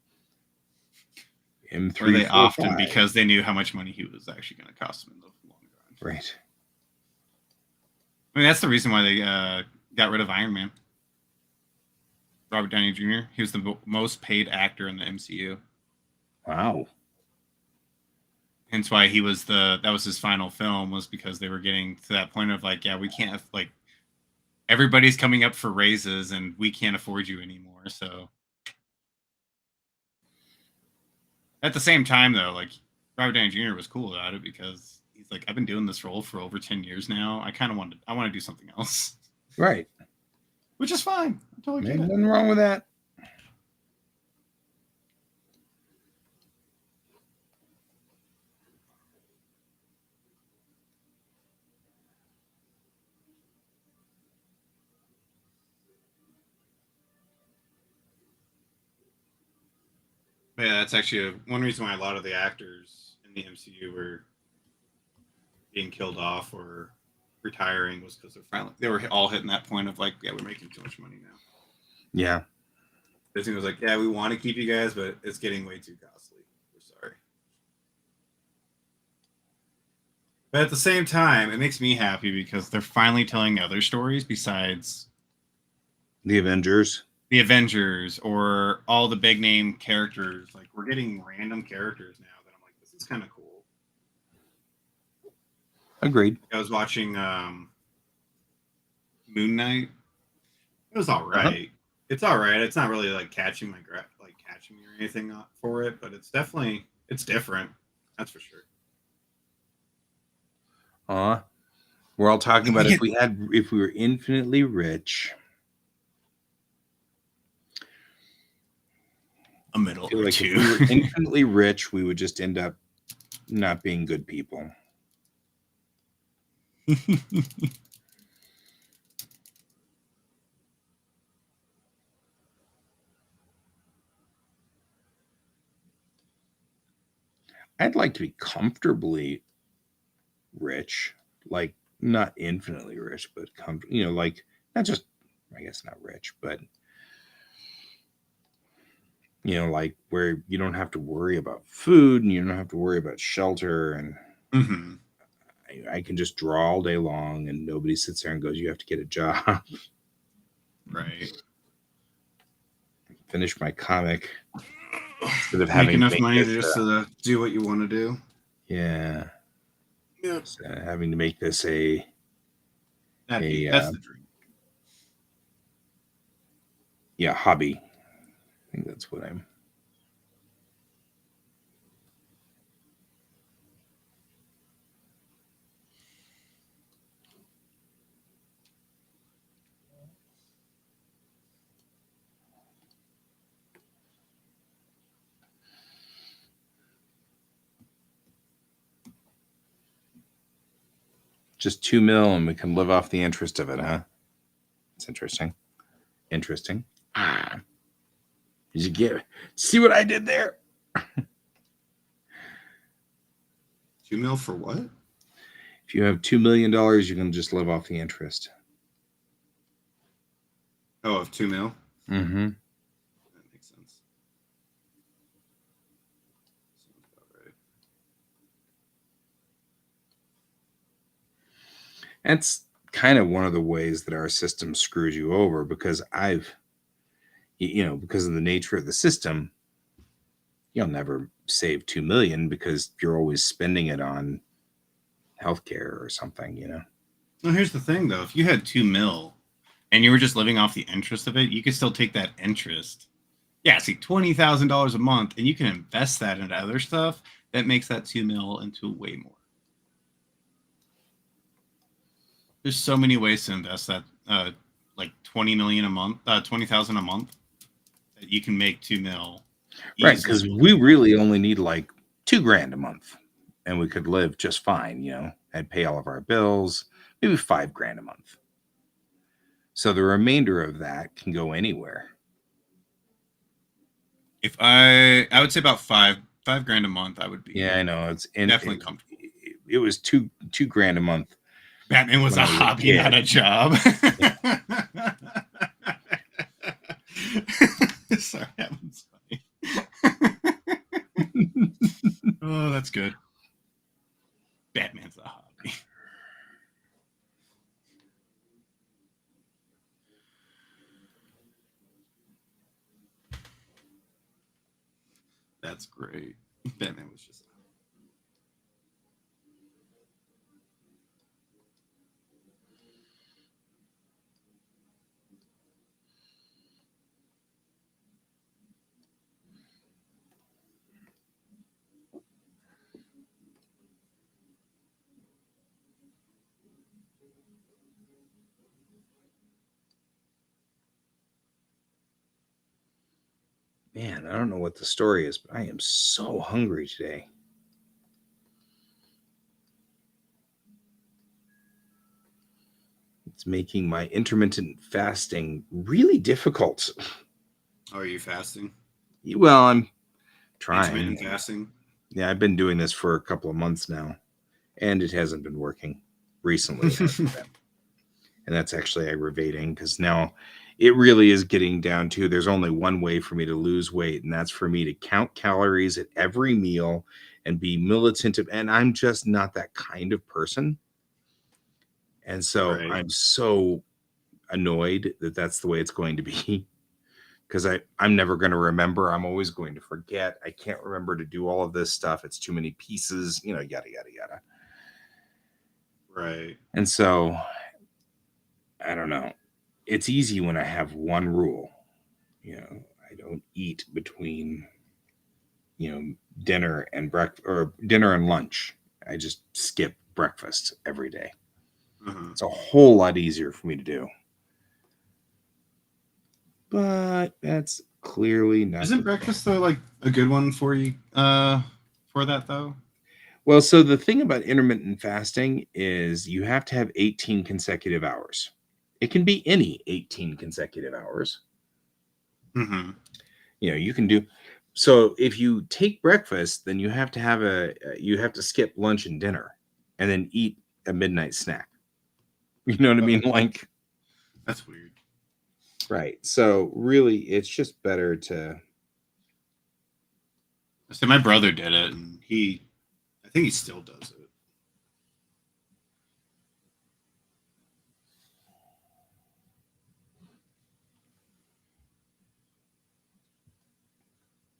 Or they often, because they knew how much money he was actually going to cost them in the long run. Right. I mean, that's the reason why they got rid of Iron Man. Robert Downey Jr. He was the most paid actor in the MCU. Wow. Hence why that was his final film, was because they were getting to that point of like, yeah, we can't everybody's coming up for raises and we can't afford you anymore. So at the same time though, like Robert Downey Jr. was cool about it because he's like, I've been doing this role for over 10 years now. I want to do something else. Right. Which is fine. I totally get it. Nothing wrong with that. Yeah, that's actually one reason why a lot of the actors in the MCU were being killed off or retiring, was because they were all hitting that point of like, yeah, we're making too much money now. Yeah. Disney was like, yeah, we want to keep you guys, but it's getting way too costly. We're sorry. But at the same time, it makes me happy because they're finally telling other stories besides the Avengers or all the big name characters. Like, we're getting random characters now that I'm like, this is kind of cool. Agreed. I was watching Moon Knight. It was all right. Uh-huh. It's all right. It's not really like catching me or anything for it, but it's different. That's for sure. We're all talking about if we were infinitely rich. A middle or like two. If we were infinitely rich, we would just end up not being good people. I'd like to be comfortably rich, like not infinitely rich, but like not just, I guess not rich, but like where you don't have to worry about food and you don't have to worry about shelter, and I can just draw all day long and nobody sits there and goes, you have to get a job. Right. Finish my comic instead of having enough money to do what you want to do. Yeah. Yeah. Having to make this that's the dream. Yeah, hobby. I think that's what I'm. Just $2 million and we can live off the interest of it, huh? It's interesting. Interesting. Did you see what I did there? $2 million for what? If you have $2 million, you can just live off the interest. Oh, of $2 million? Mm-hmm. That makes sense. Sounds about right. That's kind of one of the ways that our system screws you over, because because of the nature of the system, you'll never save $2 million because you're always spending it on healthcare or something, Well, here's the thing though. If you had $2 million and you were just living off the interest of it, you could still take that interest. Yeah, see, $20,000 a month, and you can invest that into other stuff. that makes that 2 mil into way more. There's so many ways to invest that, like 20 million a month, 20,000 a month, that you can make 2 mil. Right, because we really only need like $2,000 a month, and we could live just fine, you know, and pay all of our bills, maybe $5,000 a month. So the remainder of that can go anywhere. If I would say about $5,000 a month, I would be. Yeah, I know it's definitely comfortable. It was $2,000 a month. Batman was a hobby, not a job. Sorry, that was funny. Oh, that's good. Batman's a hobby. That's great. Batman was just. Man, I don't know what the story is, but I am so hungry today. It's making my intermittent fasting really difficult. Are you fasting? Well, I'm trying. Intermittent fasting? Yeah, I've been doing this for a couple of months now, and it hasn't been working recently. And that's actually aggravating because now it really is getting down to there's only one way for me to lose weight, and that's for me to count calories at every meal and be militant of, and I'm just not that kind of person. And so Right. I'm so annoyed that that's the way it's going to be because I'm never going to remember. I'm always going to forget. I can't remember to do all of this stuff. It's too many pieces, you know, yada, yada, yada. Right. And so I don't know. It's easy when I have one rule. You know, I don't eat between, you know, dinner and breakfast or dinner and lunch. I just skip breakfast every day. It's a whole lot easier for me to do. But that's clearly not. Isn't breakfast though like a good one for you? For that though. Well, so the thing about intermittent fasting is you have to have 18 consecutive hours. It can be any 18 consecutive hours. Mm-hmm. You know, you can do. So if you take breakfast, then you have to you have to skip lunch and dinner, and then eat a midnight snack. You know what I mean? Like, that's weird. Right. So really, it's just better to. So my brother did it, and I think he still does it.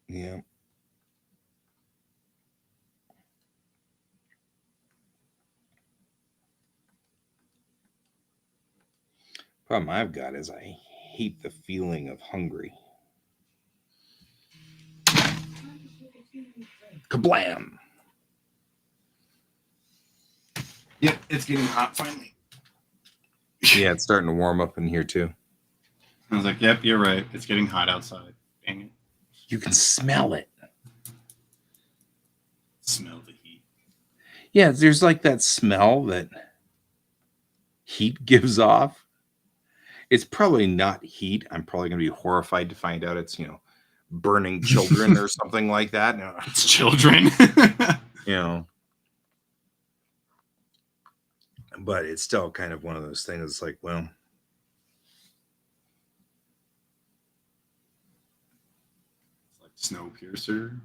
Yeah. Problem I've got is I hate the feeling of hungry. Kablam! Yep, it's getting hot finally. Yeah, it's starting to warm up in here too. I was like, yep, you're right. It's getting hot outside. Dang it. You can smell it. Smell the heat. Yeah, there's like that smell that heat gives off. It's probably not heat. I'm probably going to be horrified to find out it's, you know, burning children or something like that. No, it's children. You know. But it's still kind of one of those things. It's like, well. It's like Snowpiercer.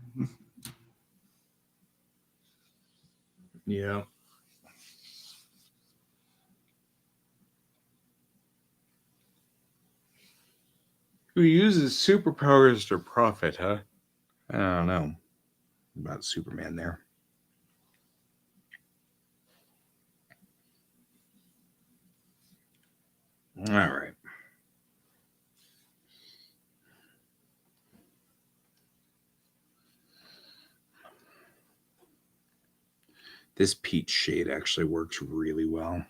Yeah. Who uses superpowers to profit, huh? I don't know about Superman there. All right. This peach shade actually works really well.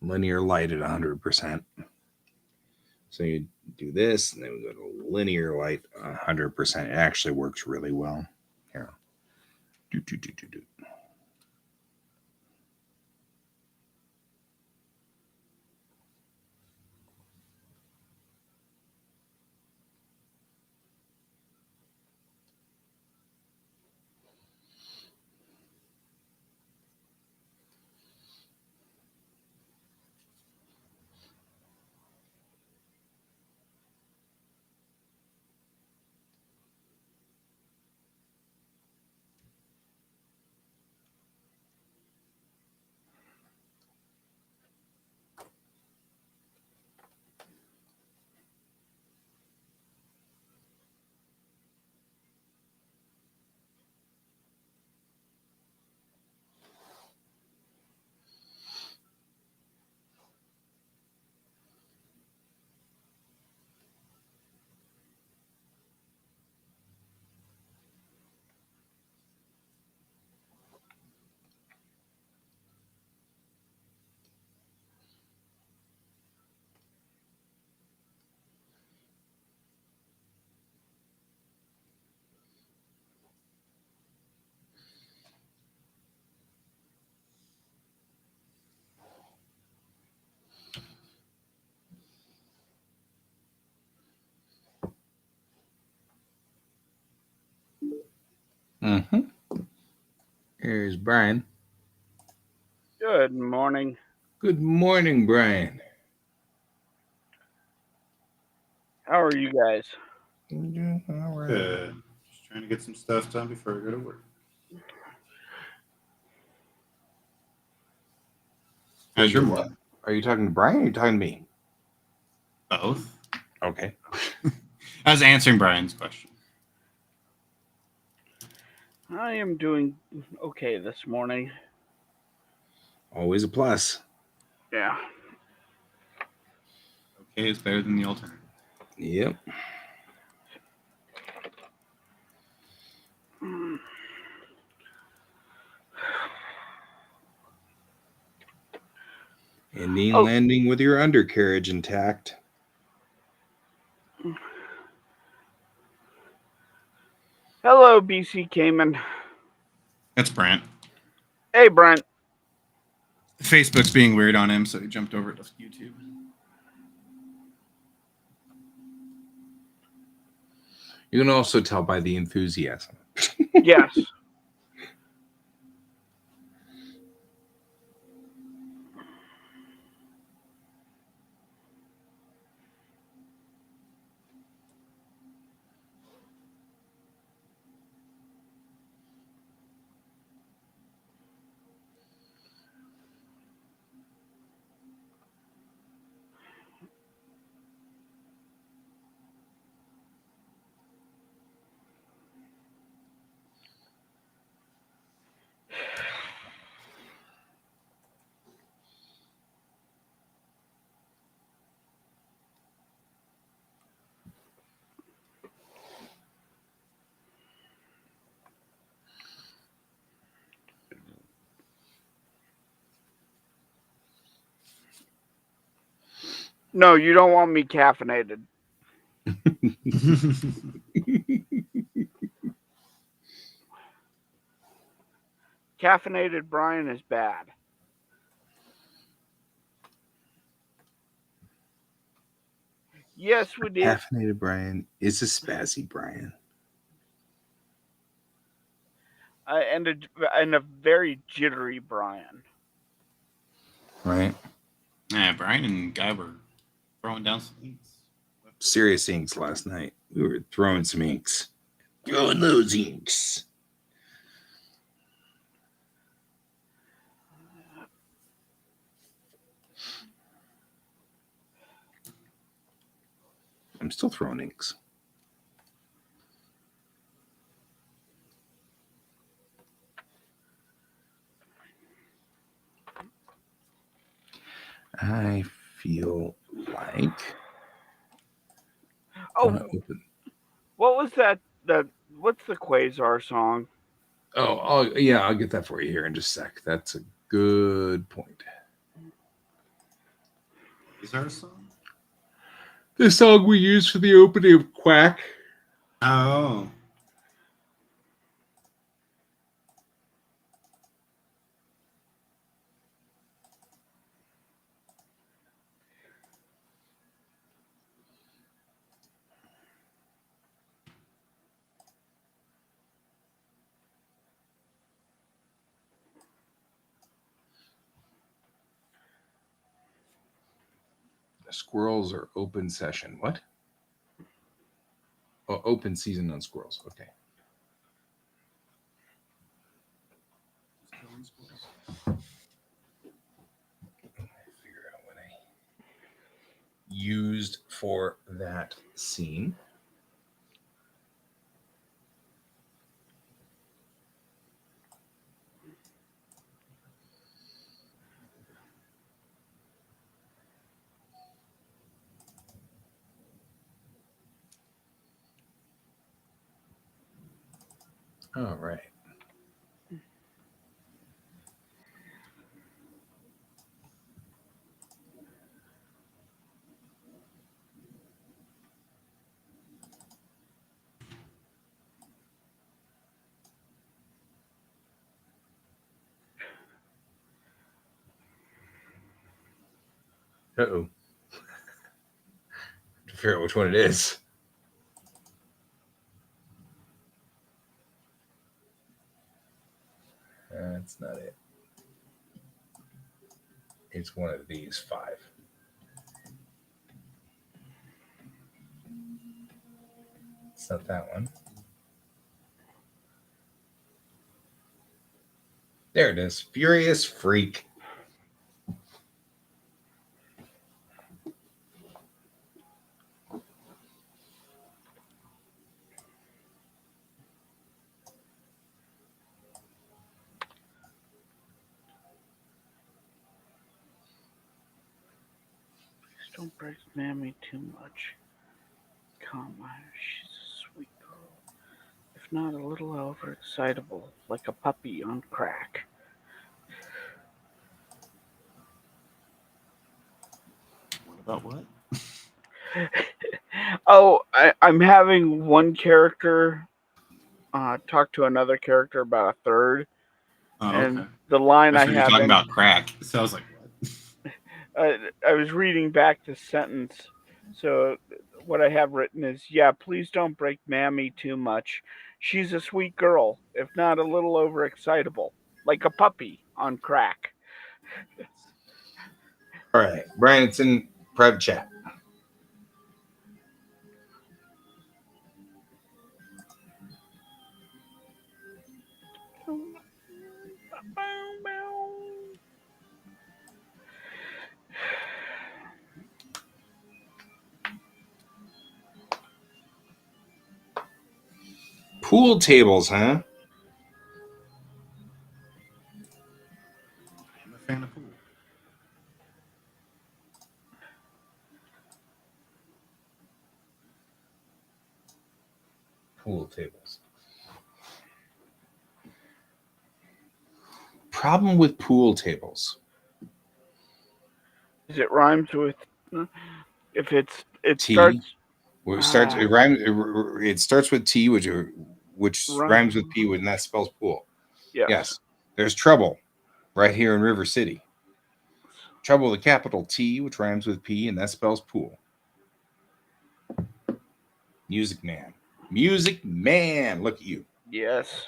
Linear light at 100%. So you do this, and then we go to linear light 100%. It actually works really well. Here. Do. Mm-hmm. Here's Brian. Good morning. Good morning, Brian. How are you guys? All right. Good. Just trying to get some stuff done before I go to work. How's your What? Are you talking to Brian or are you talking to me? Both. Okay. I was answering Brian's question. I am doing okay this morning. Always a plus. Yeah. Okay, it's better than the alternative. Yep. Ending landing with your undercarriage intact. Hello, BC Cayman. That's Brant. Hey, Brent. Facebook's being weird on him, so he jumped over to YouTube. You can also tell by the enthusiasm. Yes. No, you don't want me caffeinated. Caffeinated Brian is bad. Yes, we did. Caffeinated Brian is a spazzy Brian. And a very jittery Brian. Right? Yeah, Brian and Guy were throwing down some inks. Serious inks last night. We were throwing some inks. Throwing those inks. I'm still throwing inks. I feel like. Oh, what was that? What's the Quasar song? Oh, I'll get that for you here in just a sec. That's a good point. Is there a song? The song we used for the opening of QuaCk. Oh. Squirrels are open session. What? Oh, open season on squirrels. Okay. Figure out what I used for that scene. All right. Uh-oh. To figure out which one it is. That's not it. It's one of these 5. It's not that one. There it is. Furious Freak. Don't break Mammy too much. Come on, she's a sweet girl. If not a little overexcitable, like a puppy on crack. What about what? Oh, I'm having one character talk to another character about a third, Oh, and okay. the line I So you're have talking in, about crack. So I was like, what? I was reading back the sentence. So what I have written is, yeah, please don't break Mammy too much. She's a sweet girl, if not a little overexcitable, like a puppy on crack. All right. Brian, it's in private chat. Pool tables, huh? I am a fan of pool. Pool tables. Problem with pool tables. Is it rhymes with if it T. starts Well, it starts. It rhymes. It starts with T, which rhymes with P, and that spells pool. yes. Yes. There's trouble right here in River City. Trouble with a capital T, which rhymes with P, and that spells pool. Music Man. Music Man. Look at you. Yes.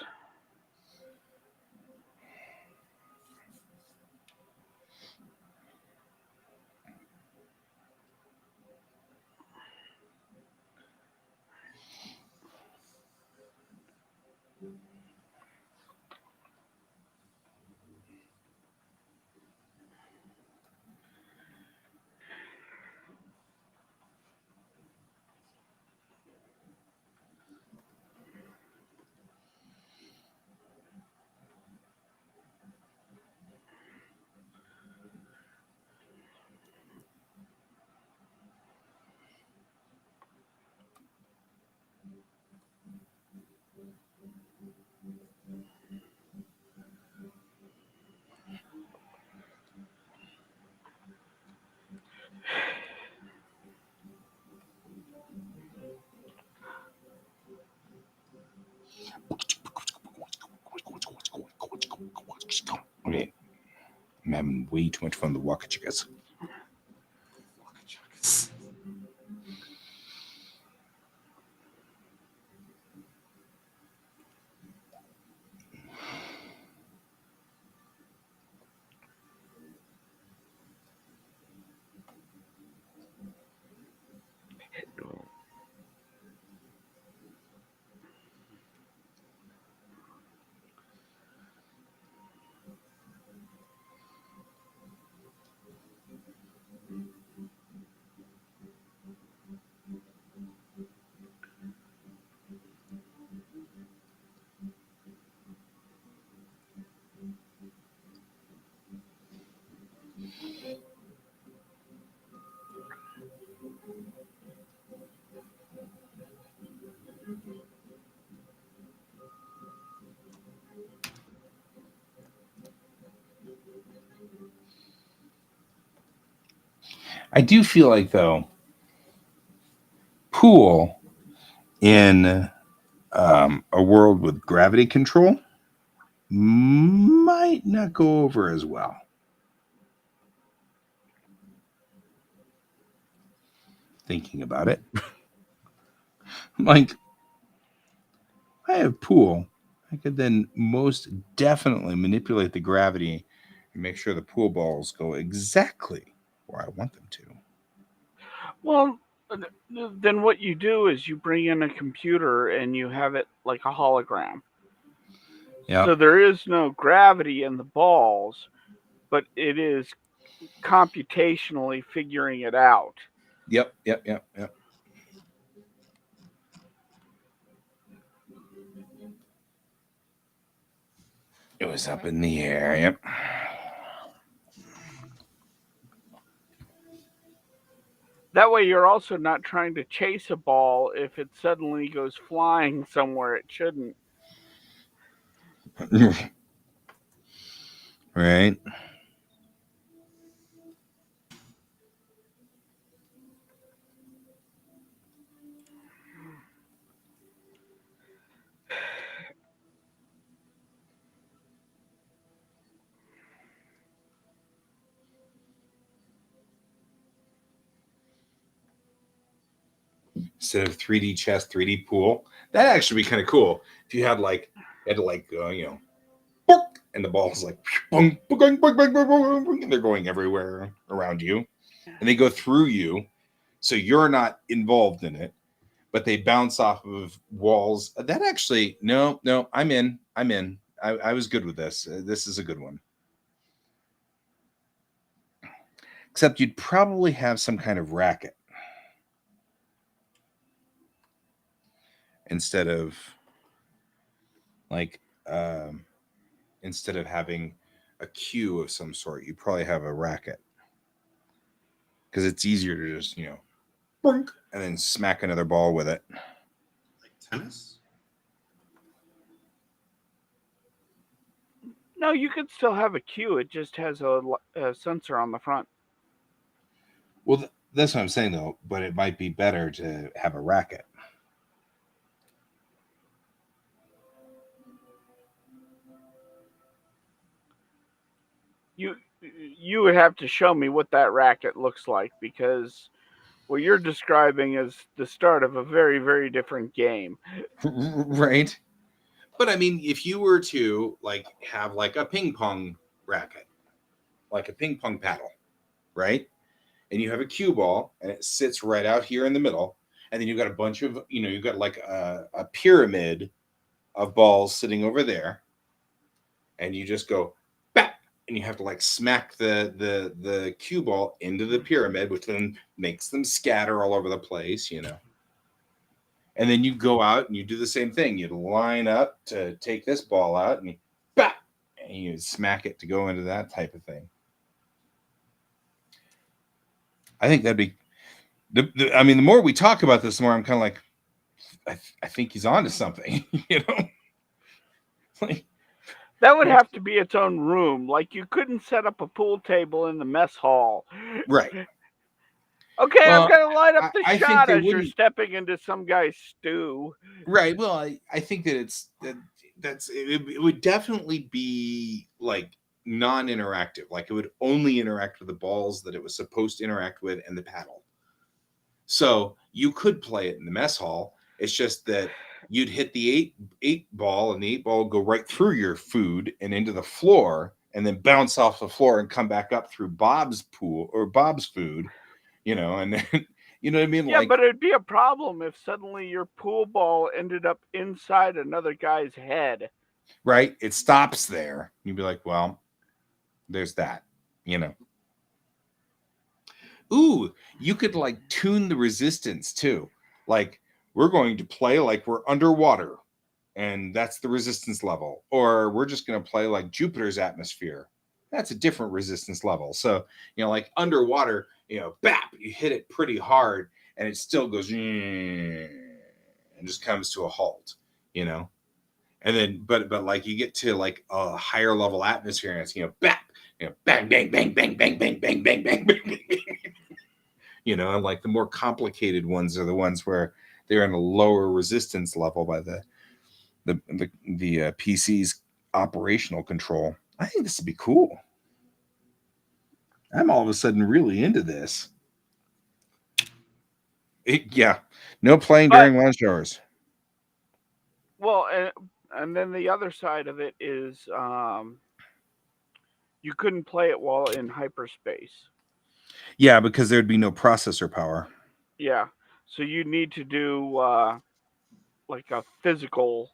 Just go. Okay. I'm having way too much fun with the Waka Chickas. I do feel like, though, pool in a world with gravity control might not go over as well. Thinking about it. Like, I have pool. I could then most definitely manipulate the gravity and make sure the pool balls go exactly where I want them to. Well, then what you do is you bring in a computer and you have it like a hologram. Yeah. So there is no gravity in the balls, but it is computationally figuring it out. Yep. It was up in the air. Yep. That way, you're also not trying to chase a ball if it suddenly goes flying somewhere it shouldn't. Right. Instead of 3D chess, 3D pool. That'd actually be kind of cool if you had like, and the ball's like, and they're going everywhere around you, and they go through you, so you're not involved in it, but they bounce off of walls. That actually, no, I'm in. I was good with this. This is a good one. Except you'd probably have some kind of racket instead of like instead of having a cue of some sort, you probably have a racket because it's easier to just boink, and then smack another ball with it. Like tennis? No, you could still have a cue. It just has a sensor on the front. Well, that's what I'm saying though. But it might be better to have a racket. You would have to show me what that racket looks like, because what you're describing is the start of a very, very different game. Right. But I mean, if you were to like have like a ping pong racket, like a ping pong paddle, right? And you have a cue ball and it sits right out here in the middle. And then you've got a bunch of, you've got like a pyramid of balls sitting over there. And you just go bat, and you have to like smack the cue ball into the pyramid, which then makes them scatter all over the place. And then you go out and you do the same thing. You line up to take this ball out, and you bat, and you smack it to go into that type of thing. I think that'd be. I mean, the more we talk about this, the more I'm kind of like, I think he's onto something. Like, that would have to be its own room. Like, you couldn't set up a pool table in the mess hall. Right. Okay, Well, I'm going to light up the I shot think as you're stepping into some guy's stew. Right. Well, I think that it would definitely be like non-interactive. Like it would only interact with the balls that it was supposed to interact with and the paddle. So you could play it in the mess hall. It's just that you'd hit the eight ball, and the 8 ball would go right through your food and into the floor, and then bounce off the floor and come back up through Bob's pool or Bob's food, and then you know what I mean? Yeah, Like, but it'd be a problem if suddenly your pool ball ended up inside another guy's head. right? It stops there. You'd be like, well, there's that, Ooh, you could like tune the resistance too. Like, we're going to play like we're underwater, and that's the resistance level. Or we're just going to play like Jupiter's atmosphere. That's a different resistance level. So, like underwater, bap, you hit it pretty hard and it still goes and just comes to a halt, And then, but like you get to like a higher level atmosphere and it's, bap, bang, bang, bang, bang, bang, bang, bang, bang, bang, bang, bang. And like the more complicated ones are the ones where they're in a lower resistance level by the PC's operational control. I think this would be cool. I'm all of a sudden really into this. Yeah, no playing during lunch hours. Well, and then the other side of it is you couldn't play it while in hyperspace. Yeah, because there'd be no processor power. Yeah, so you need to do like a physical,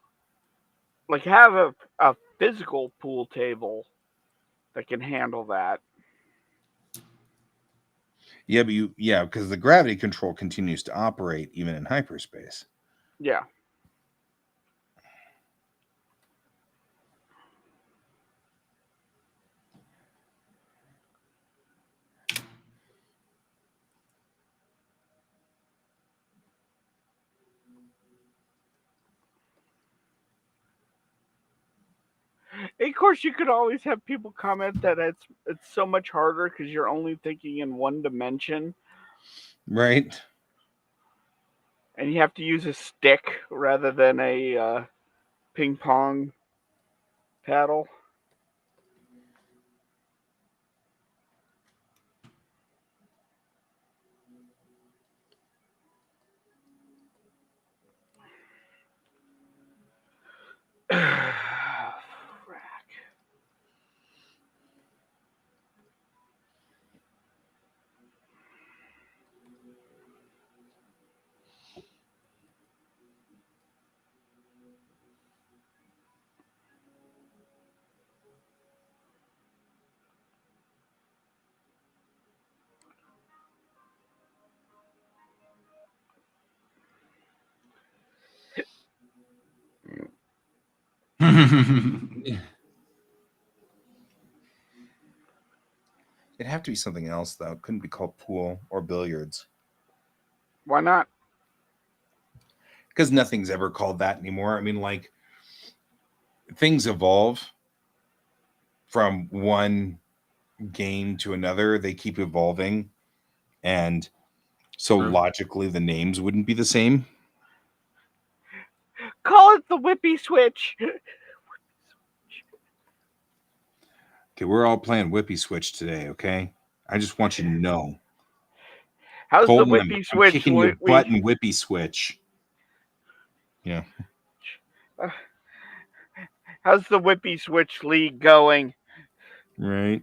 like have a physical pool table that can handle that. Yeah, because the gravity control continues to operate even in hyperspace. Yeah. Of course, you could always have people comment that it's so much harder because you're only thinking in one dimension, Right. and you have to use a stick rather than a ping pong paddle. It'd have to be something else though. It couldn't be called pool or billiards. Why not? Because nothing's ever called that anymore. I mean, like, things evolve from one game to another. They keep evolving, and so logically the names wouldn't be the same. Call it the Whippy Switch. Okay, we're all playing Whippy Switch today, okay? I just want you to know. How's Colton, the Whippy I'm Switch? kicking your butt in Whippy Switch. Yeah. How's the Whippy Switch League going? Right.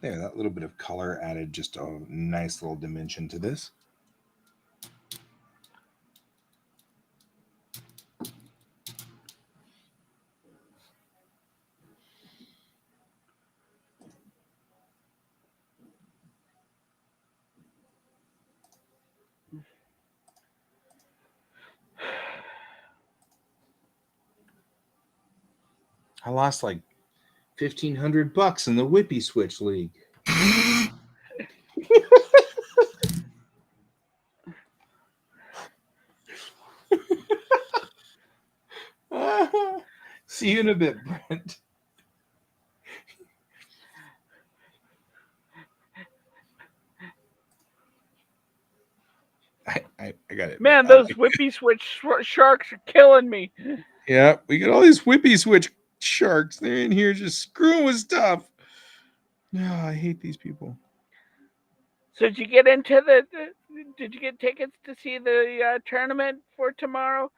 There, that little bit of color added just a nice little dimension to this. I lost like $1,500 in the Whippy Switch League. See you in a bit, Brent. I got it. Man, those whippy switch sharks are killing me. Yeah, we got all these whippy switch sharks. They're in here just screwing with stuff. No, I hate these people. So did you get into did you get tickets to see the tournament for tomorrow?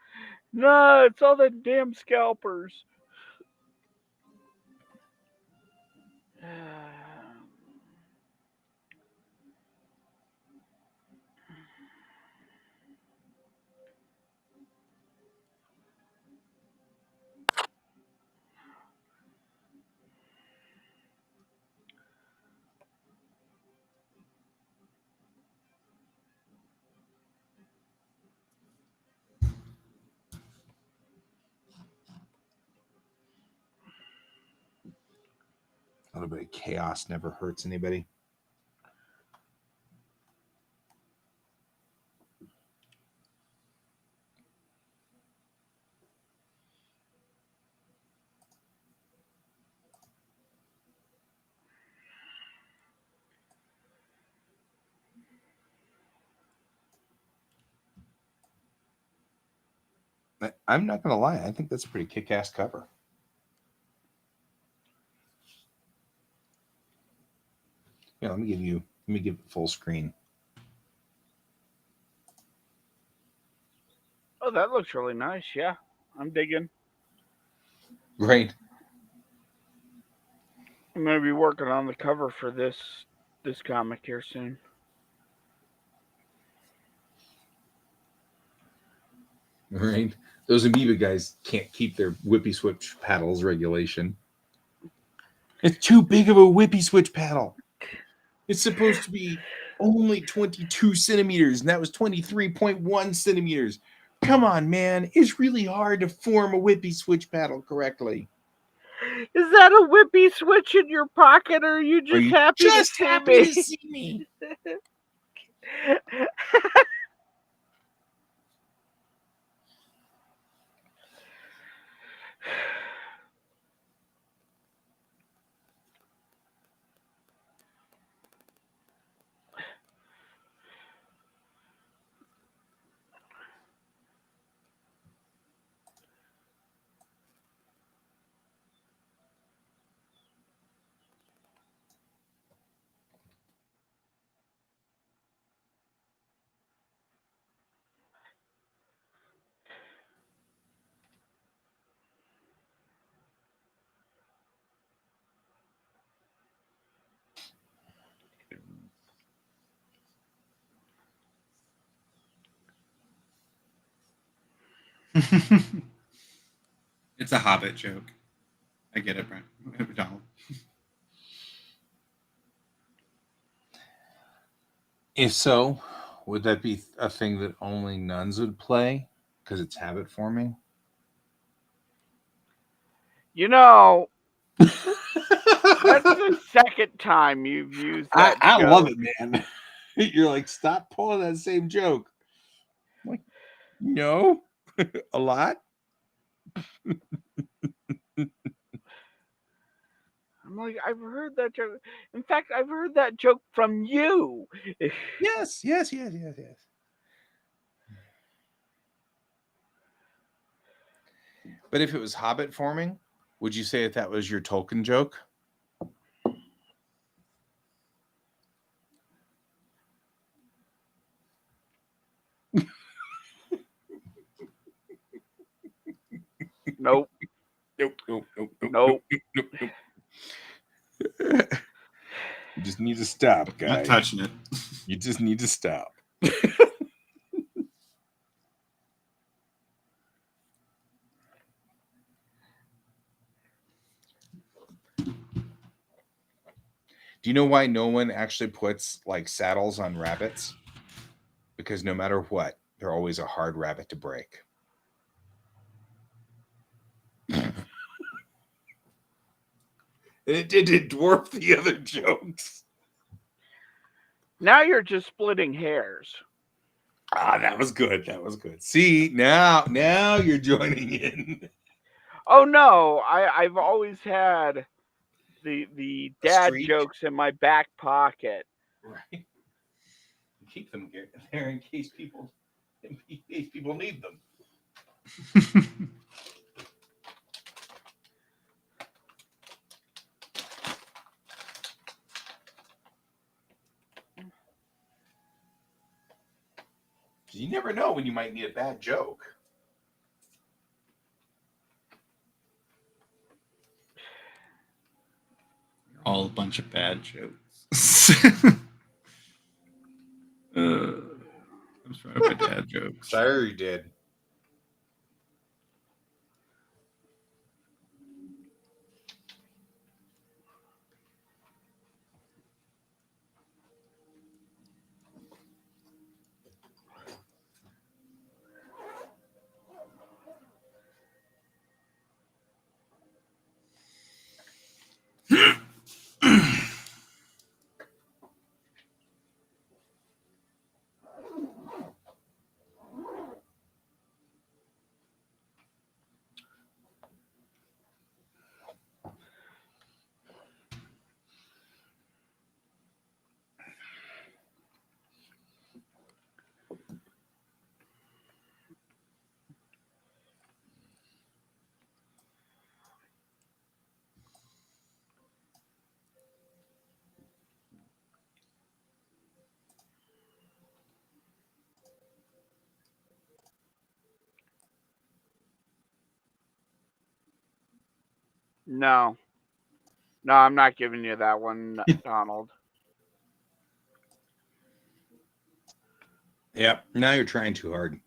No, it's all the damn scalpers. A little bit of chaos never hurts anybody. I'm not gonna lie, I think that's a pretty kick-ass cover. Yeah, let me give it full screen. Oh, that looks really nice. Yeah, I'm digging. Right. I'm gonna be working on the cover for this comic here soon. Right. Those amoeba guys can't keep their whippy switch paddles regulation. It's too big of a whippy switch paddle. It's supposed to be only 22 centimeters, and that was 23.1 centimeters. Come on, man. It's really hard to form a whippy switch paddle correctly. Is that a whippy switch in your pocket, or are you just happy to see me? To see me? It's a Hobbit joke. I get it, Brent. Donald. If so, would that be a thing that only nuns would play because it's habit forming? You know, that's the second time you've used that. I joke. love it, man. You're like, stop pulling that same joke. I'm like, no, a lot. I'm like, I've heard that joke. In fact, I've heard that joke from you. Yes. But if it was Hobbit forming, would you say that was your Tolkien joke? Nope. Nope. You just need to stop, guys. Not touching it. You just need to stop. Do you know why no one actually puts like saddles on rabbits? Because no matter what, they're always a hard rabbit to break. It didn't dwarf the other jokes. Now you're just splitting hairs. Ah, that was good. See, now you're joining in. Oh no, I've always had the A dad streak. jokes in my back pocket. Right. Keep them there in case people need them. You never know when you might need a bad joke. All a bunch of bad jokes. I'm trying my dad jokes. Sure you did. No, no, I'm not giving you that one, Donald. Yep. Now you're trying too hard.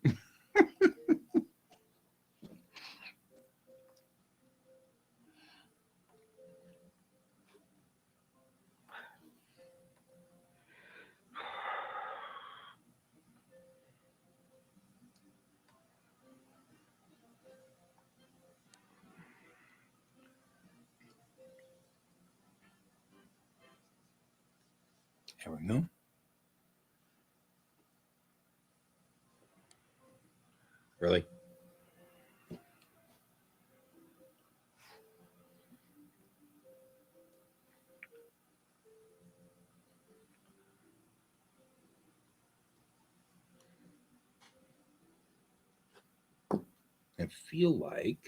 There we go. Really? I feel like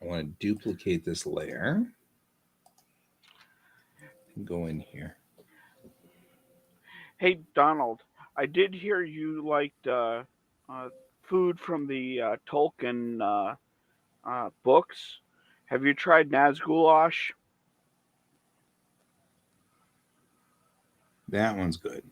I want to duplicate this layer and go in here. Hey, Donald, I did hear you liked food from the Tolkien books. Have you tried Nazgulash? That one's good.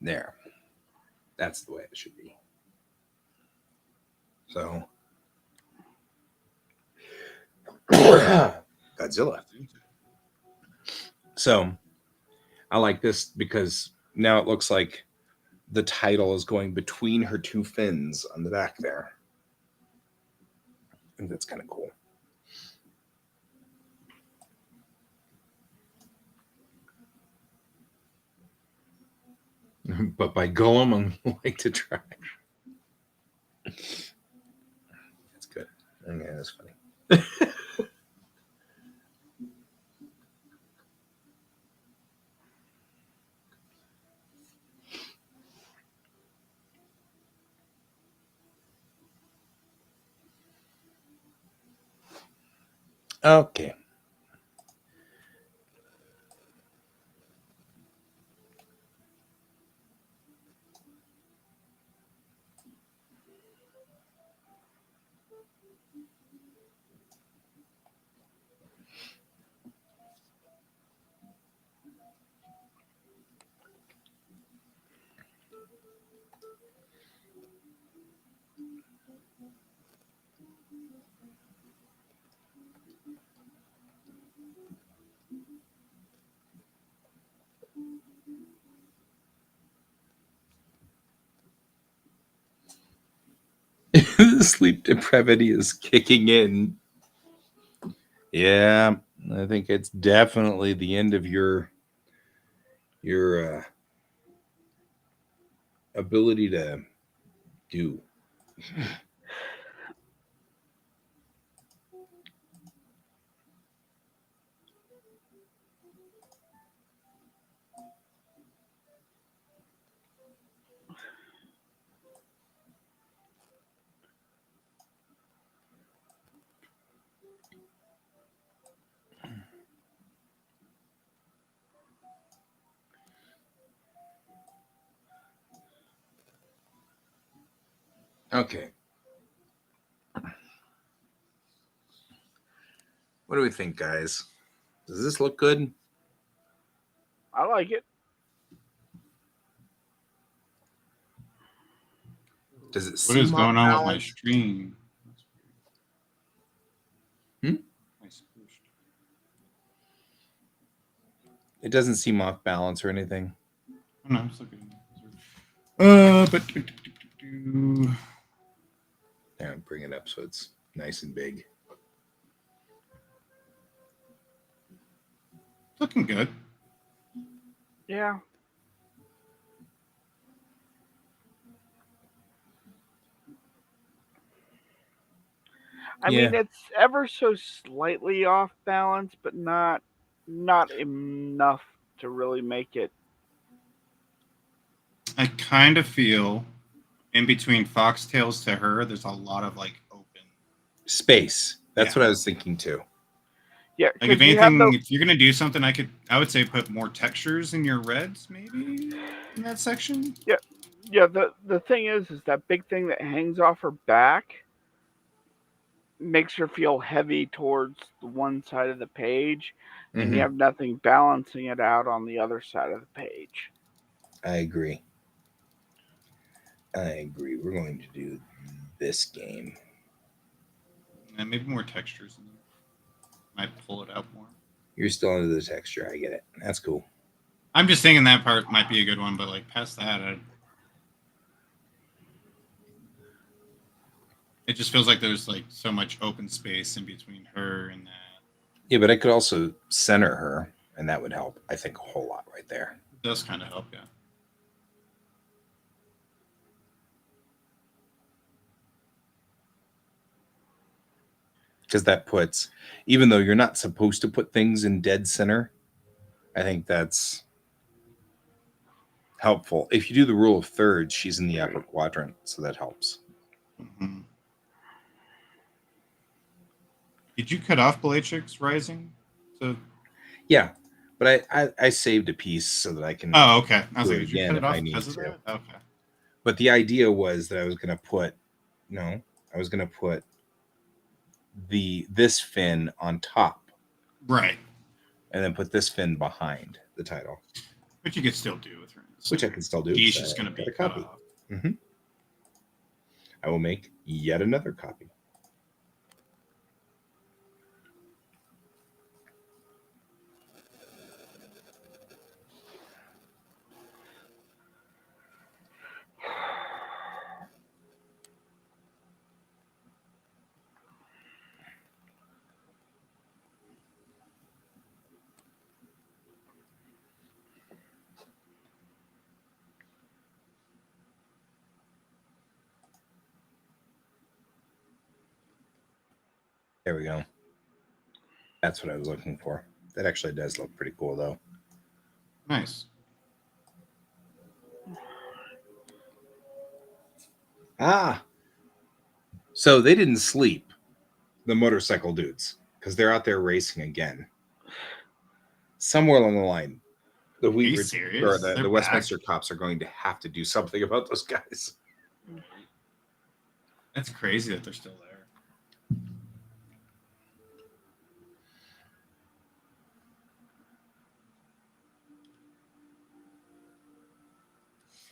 There. That's the way it should be. So, Godzilla. So, I like this because now it looks like the title is going between her two fins on the back there. I think that's kind of cool. But by Gollum, I'd like to try. That's good. Okay, that's funny. Okay. Sleep depravity is kicking in. Yeah, I think it's definitely the end of your ability to do. Okay. What do we think, guys? Does this look good? I like it. Does it What seem is going on with my balanced? stream? Hmm? I squished. It doesn't seem off balance or anything. Oh, no, I'm still good. But Yeah, bring it up so it's nice and big. looking good. Yeah. I mean, it's ever so slightly off balance, but not enough to really make it. I kind of feel in between foxtails to her, there's a lot of like open Space. That's Yeah. what I was thinking too. Yeah, Like if because you have anything, the if you're gonna do something, I would say put more textures in your reds, maybe in that section. yeah. The thing is that big thing that hangs off her back makes her feel heavy towards the one side of the page, and you Mhm. have nothing balancing it out on the other side of the page. I agree. I agree. We're going to do this game. And maybe more textures in there. Might pull it out more. You're still into the texture. I get it. That's cool. I'm just thinking that part might be a good one, but like past that, it just feels like there's like so much open space in between her and that. Yeah, but I could also center her, and that would help, I think, a whole lot right there. It does kind of help, yeah. Because that puts, even though you're not supposed to put things in dead center, I think that's helpful. If you do the rule of thirds, she's in the upper quadrant, so that helps. Mm-hmm. Did you cut off Bellatrix Rising? So Yeah, but I saved a piece so that I can oh, okay. I was do like, it did you again cut if it I off need because of to. that? Okay. But the idea was that I was going to put this fin on top, Right. and then put this fin behind the title, But you could still do with her. which I can still do. She's So just going to be got a cut copy. off. I will make yet another copy. There we go. That's what I was looking for. That actually does look pretty cool, though. Nice. Ah, so they didn't sleep, the motorcycle dudes, because they're out there racing again. Somewhere along the line, the Are you or serious? the They're Westminster back? cops are going to have to do something about those guys. That's crazy that they're still there.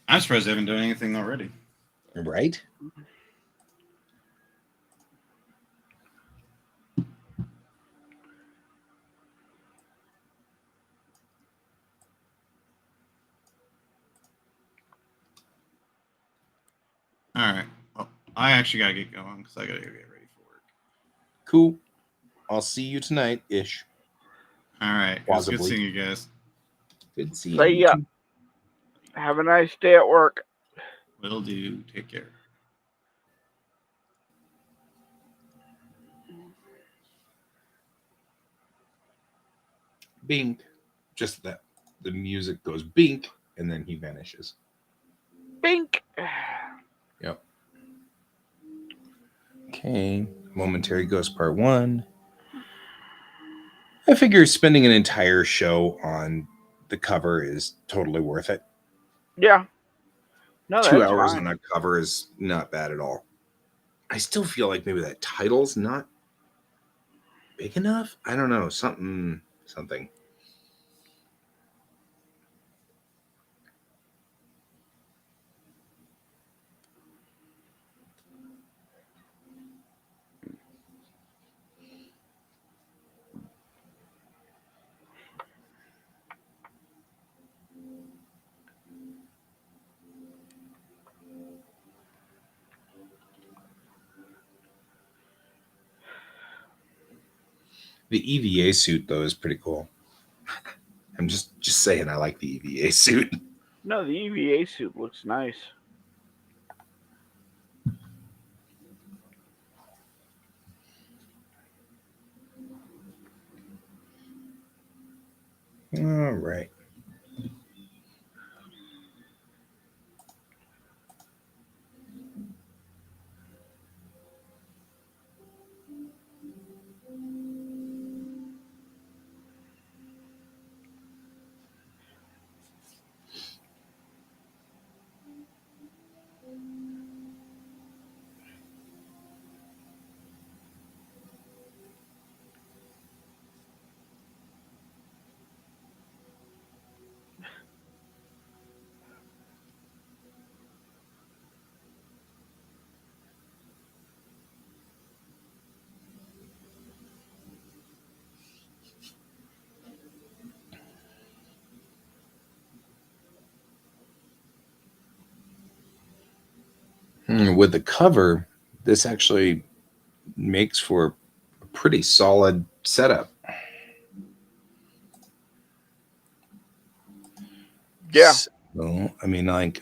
I'm surprised they haven't done anything already. Right? All right. Well, I actually gotta get going because I gotta get ready for work. Cool. I'll see you tonight ish. All right. It was good Plausibly. seeing you guys. Good seeing See you ya. too. Have a nice day at work. Will do. Take care. Bink. Just that the music goes bink and then he vanishes. Bink. Yep. Okay. Momentary Ghost Part 1. I figure spending an entire show on the cover is totally worth it. Yeah. No, 2 that's hours fine. on a cover is not bad at all. I still feel like maybe that title's not big enough. I don't know. Something. The EVA suit though is pretty cool. I'm just saying I like the EVA suit. No, the EVA suit looks nice. All right. With the cover, this actually makes for a pretty solid setup. Yeah. So, I mean, like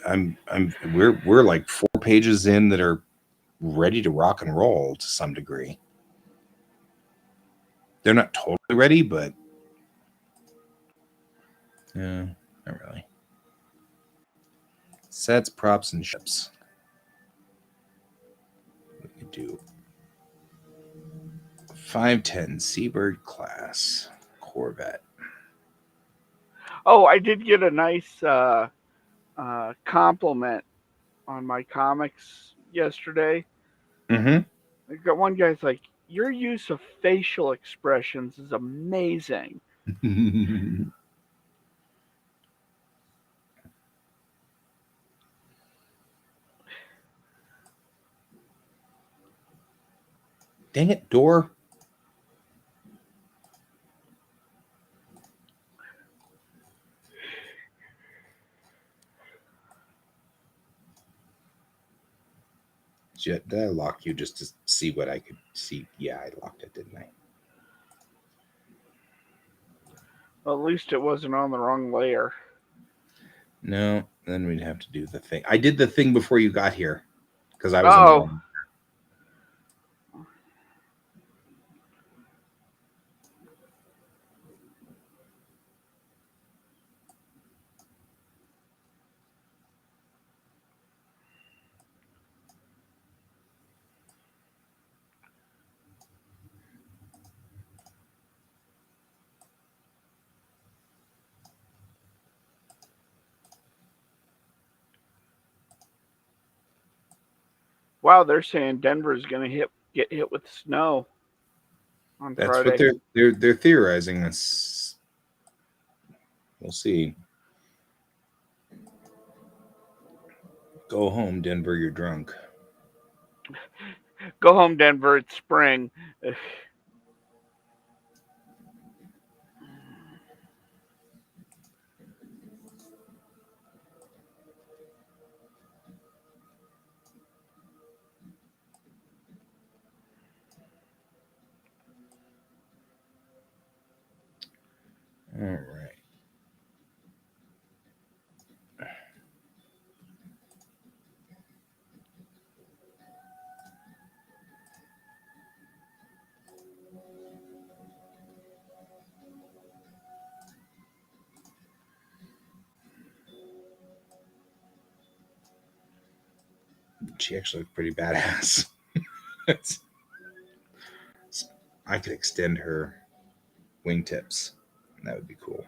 we're like 4 pages in that are ready to rock and roll to some degree. They're not totally ready, but yeah, not really. Sets, props, and ships. We could do 510 Seabird class Corvette. Oh, I did get a nice compliment on my comics yesterday. Mm-hmm. I got one guy's like, "Your use of facial expressions is amazing." Dang it, door. Did I lock you just to see what I could see? Yeah, I locked it, didn't I? Well, at least it wasn't on the wrong layer. No, then we'd have to do the thing. I did the thing before you got here because I was on the Oh, wrong. wow! They're saying Denver's going to get hit with snow on That's what Friday. they're theorizing. That's we'll see. Go home, Denver. You're drunk. Go home, Denver. It's spring. She actually looked pretty badass. I could extend her wingtips. That would be cool.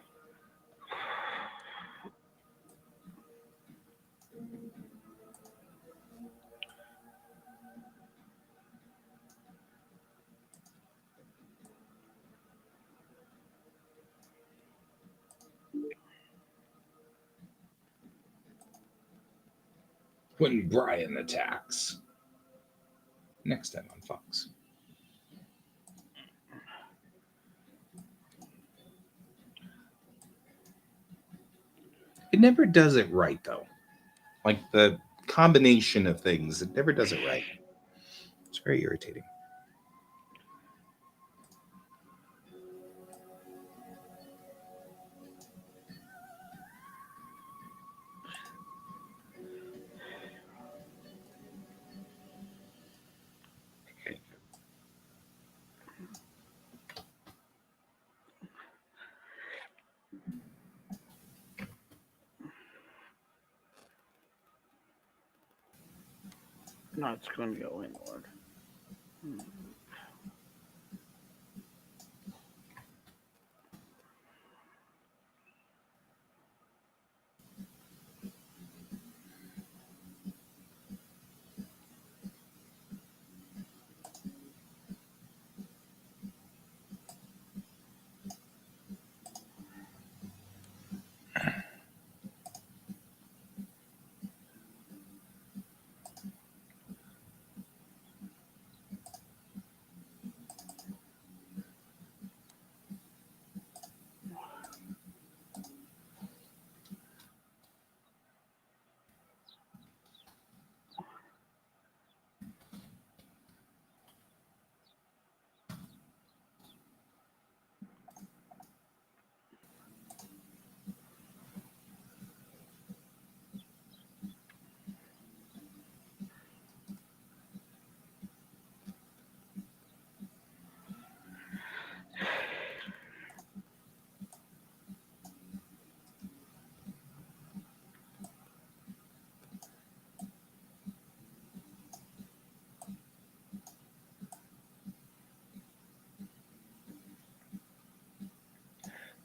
When Brian attacks. Next time on Fox. It never does it right, though. Like the combination of things, it never does it right. It's very irritating. No, it's going to go inward.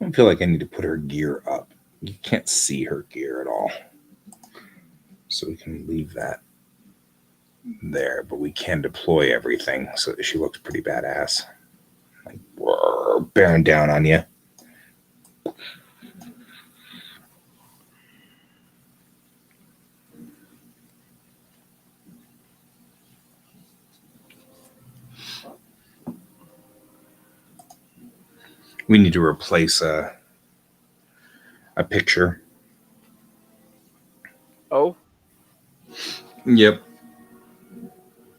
I don't feel like I need to put her gear up. You can't see her gear at all. So we can leave that there, but we can deploy everything so that she looks pretty badass. Like, bearing down on you. We need to replace a picture. Oh? Yep.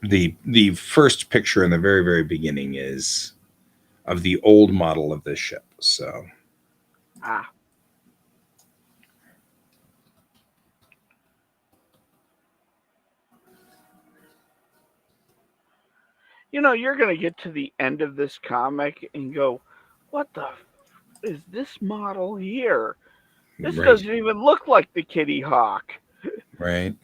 The first picture in the very, very beginning is of the old model of this ship. So you know, you're going to get to the end of this comic and go, what the is this model here? This right. doesn't even look like the Kitty Hawk. Right.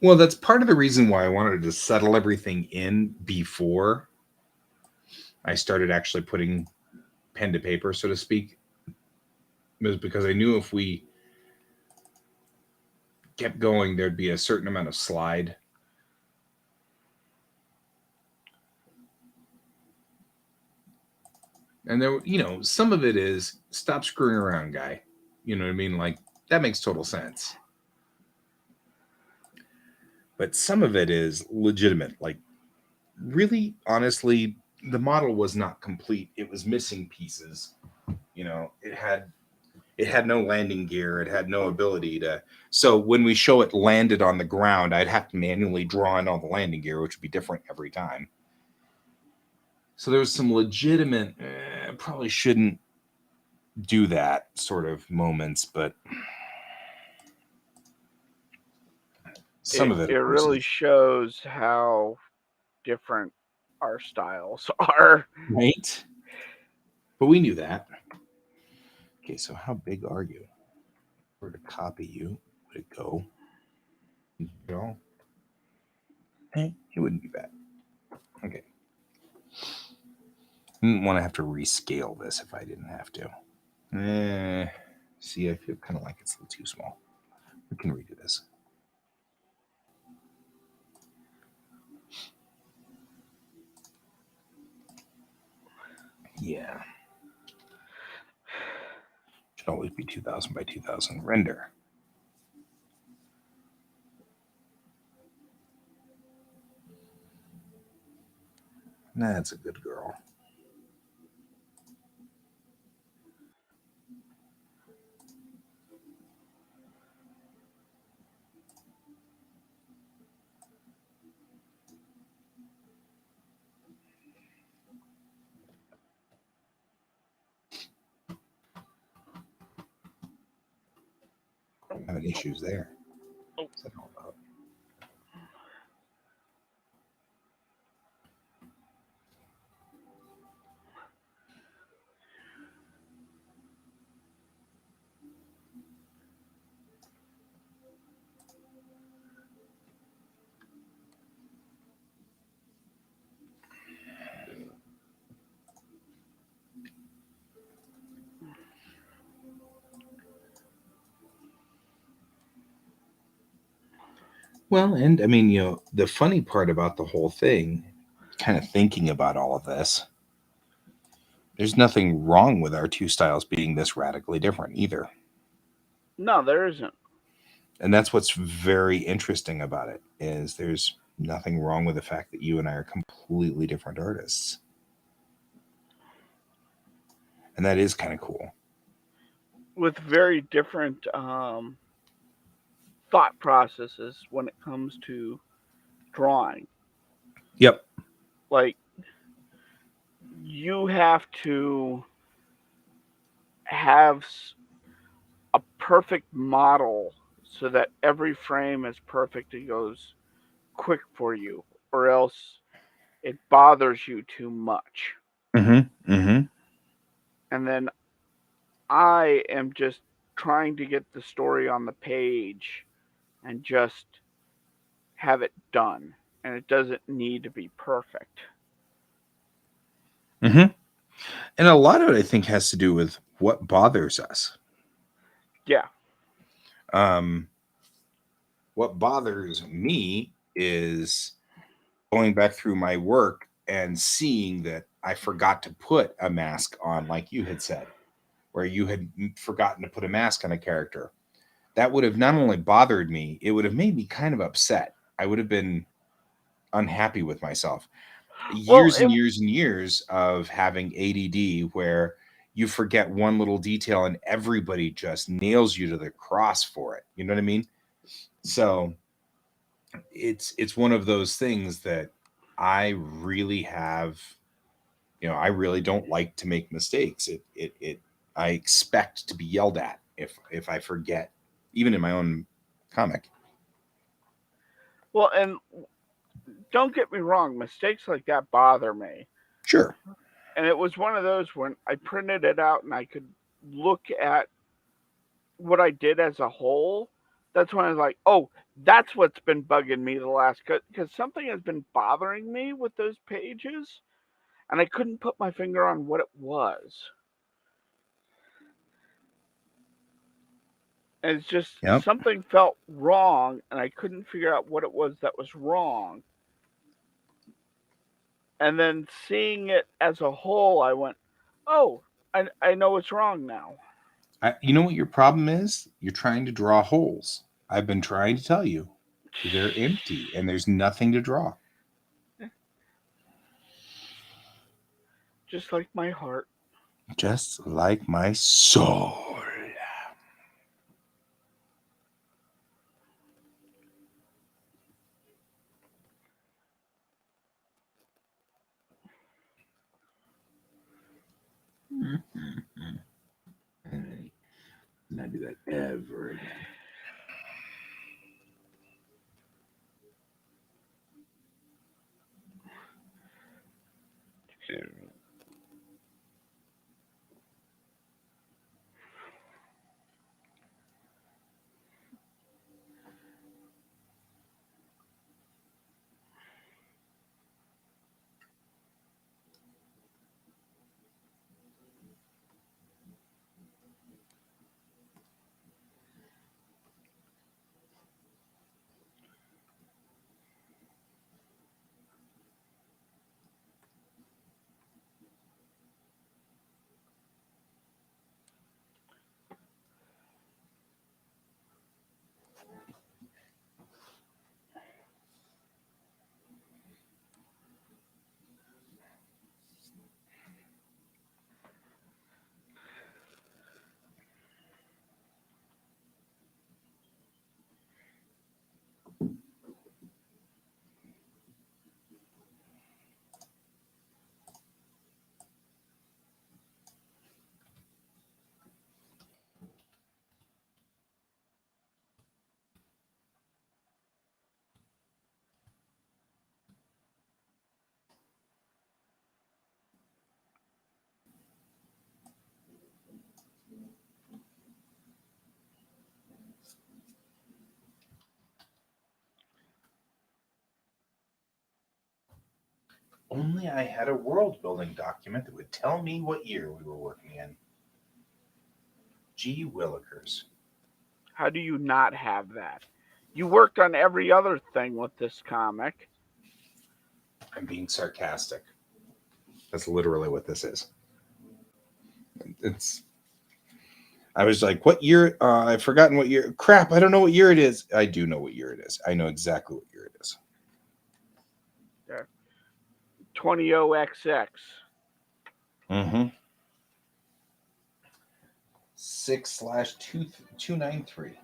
Well, that's part of the reason why I wanted to settle everything in before I started actually putting pen to paper, so to speak, was because I knew if we kept going, there'd be a certain amount of slide. And there, some of it is stop screwing around, guy. You know what I mean? Like, that makes total sense. But some of it is legitimate. Like, really, honestly, the model was not complete. It was missing pieces. It had no landing gear. It had no ability to. So when we show it landed on the ground, I'd have to manually draw in all the landing gear, which would be different every time. So there was some legitimate, probably shouldn't do that sort of moments, but some of it really shows how different our styles are. Right. But we knew that. Okay, so how big are you? If I were to copy you, would it go? You know, it wouldn't be bad. Okay. Didn't want to have to rescale this if I didn't have to. See, I feel kind of like it's a little too small. We can redo this. Yeah. Should always be 2000 by 2000 render. That's a good girl. I'm having issues there. What's that all about? Well, and I mean, the funny part about the whole thing, kind of thinking about all of this, there's nothing wrong with our two styles being this radically different either. No, there isn't. And that's what's very interesting about it is there's nothing wrong with the fact that you and I are completely different artists. And that is kind of cool. With very different thought processes when it comes to drawing. Yep. Like, you have to have a perfect model so that every frame is perfect and goes quick for you, or else it bothers you too much. Mm-hmm. Mm-hmm. And then I am just trying to get the story on the page and just have it done. And it doesn't need to be perfect. Mm-hmm. And a lot of it, I think, has to do with what bothers us. Yeah. What bothers me is going back through my work and seeing that I forgot to put a mask on, like you had said, where you had forgotten to put a mask on a character. That would have not only bothered me, it would have made me kind of upset. I would have been unhappy with myself. Years and years and years of having ADD where you forget one little detail and everybody just nails you to the cross for it. You know what I mean? So it's one of those things that I really have, I really don't like to make mistakes. I expect to be yelled at if I forget, even in my own comic. Well, and don't get me wrong, mistakes like that bother me. Sure. And it was one of those when I printed it out and I could look at what I did as a whole. That's when I was like, oh, that's what's been bugging me the last, because something has been bothering me with those pages, and I couldn't put my finger on what it was. And it's just something felt wrong, and I couldn't figure out what it was that was wrong. And then seeing it as a whole, I went, oh, I know what's wrong now. You know what your problem is? You're trying to draw holes. I've been trying to tell you. They're empty and there's nothing to draw. Just like my heart. Just like my soul. Not do that ever again. Only I had a world building document that would tell me what year we were working in. Gee Willikers. How do you not have that? You worked on every other thing with this comic. I'm being sarcastic. That's literally what this is. It's. I was like, what year? I've forgotten what year. Crap, I don't know what year it is. I do know what year it is. I know exactly what year it is. There. 20XX. Mm-hmm. 6/293,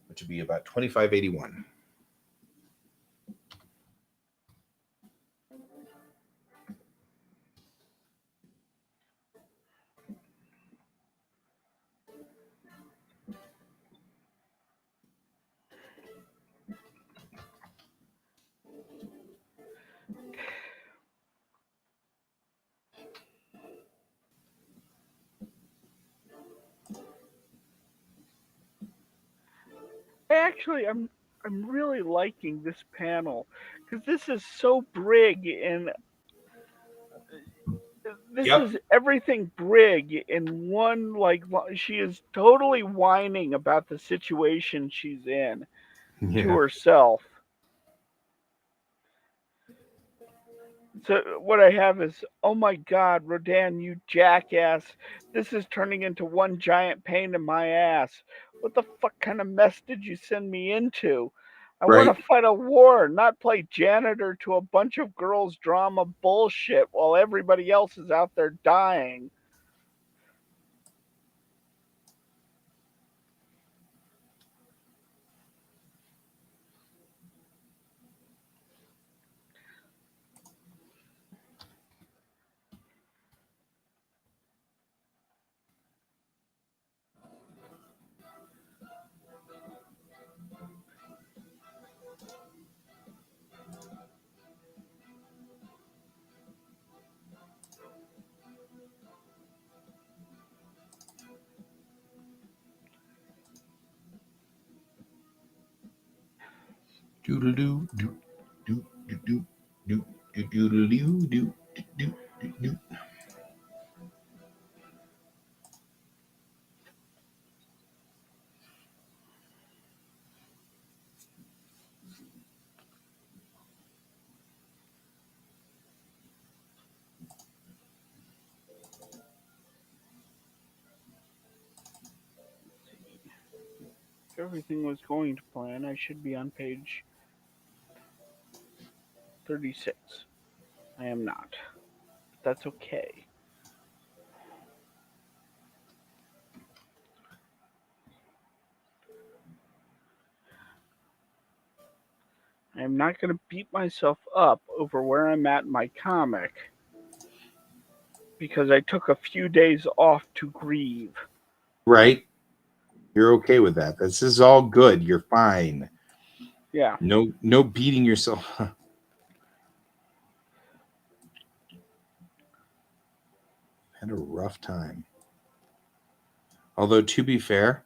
which would be about 2581. Actually, I'm really liking this panel because this is so brig and this Yep. is everything brig in one. Like she is totally whining about the situation she's in to Yeah. herself. So what I have is, oh my God, Rodan, you jackass! This is turning into one giant pain in my ass. What the fuck kind of mess did you send me into? I want Right. to fight a war, not play janitor to a bunch of girls' drama bullshit while everybody else is out there dying. Doodle doo doo doo doo doo doo doodle doo doo doo doo. If everything was going to plan, I should be on page 36. I am not. But that's okay. I am not going to beat myself up over where I'm at in my comic because I took a few days off to grieve. Right. You're okay with that. This is all good. You're fine. Yeah. No beating yourself. Had a rough time. Although to be fair,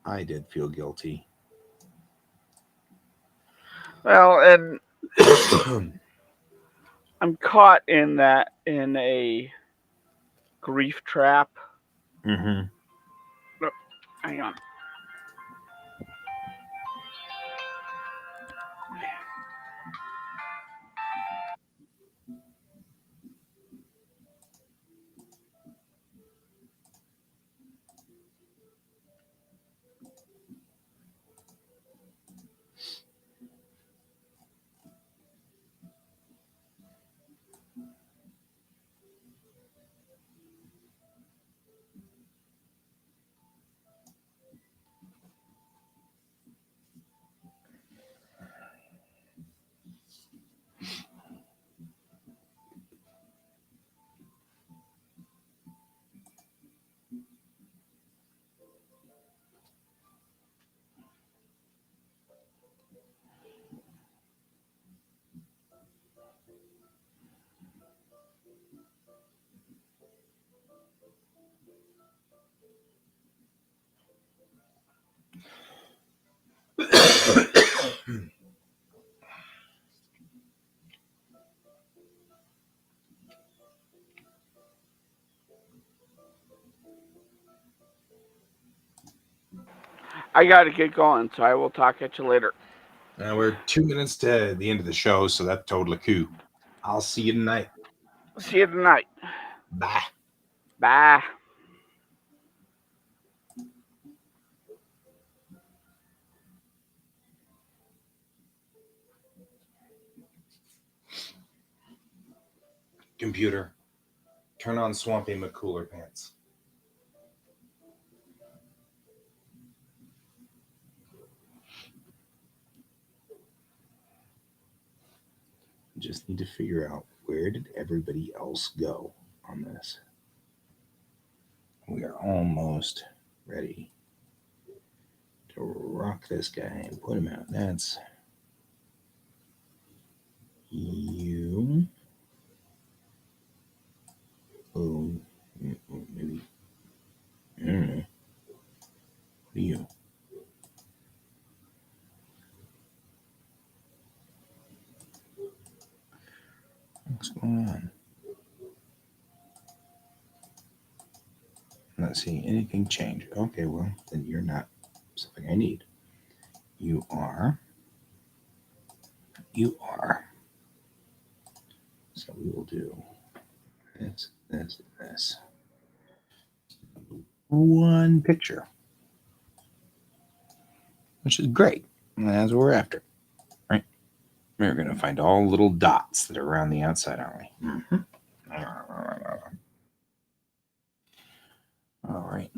I did feel guilty. Well, and I'm caught in a grief trap. Mm-hmm. Oh, hang on. I got to get going, so I will talk at you later. We're 2 minutes to the end of the show, so that's totally cool. I'll see you tonight. See you tonight. Bye. Bye. Computer, turn on Swampy McCooler Pants. Just need to figure out, where did everybody else go on this? We are almost ready to rock this guy and put him out. That's you. Oh, maybe. I don't know. What are you? What's going on? I'm not seeing anything change. Okay, well, then you're not something I need. You are. You are. So we will do this, this, this. One picture, which is great. And that's what we're after, right? We're going to find all little dots that are around the outside, aren't we? Mm-hmm. All right.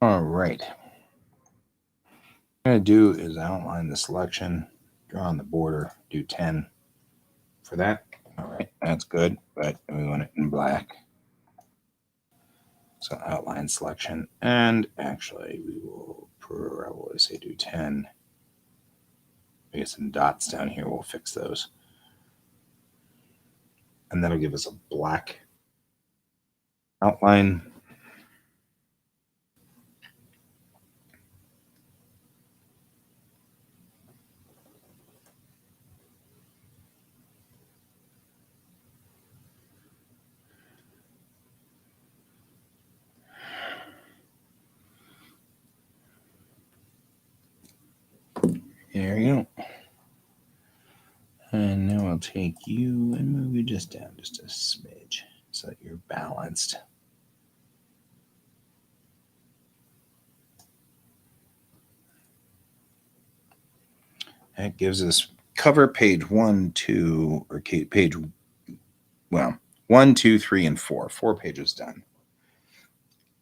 All right. What I'm going to do is outline the selection, draw on the border, do 10 for that. All right, that's good, but we want it in black. So outline selection, and actually we will probably say do 10. We get some dots down here, we'll fix those. And that'll give us a black outline. There you go. And now I'll take you and move you just down just a smidge so that you're balanced. That gives us cover page 1, 2, or page, well, 1, 2, 3, and 4. 4 pages done.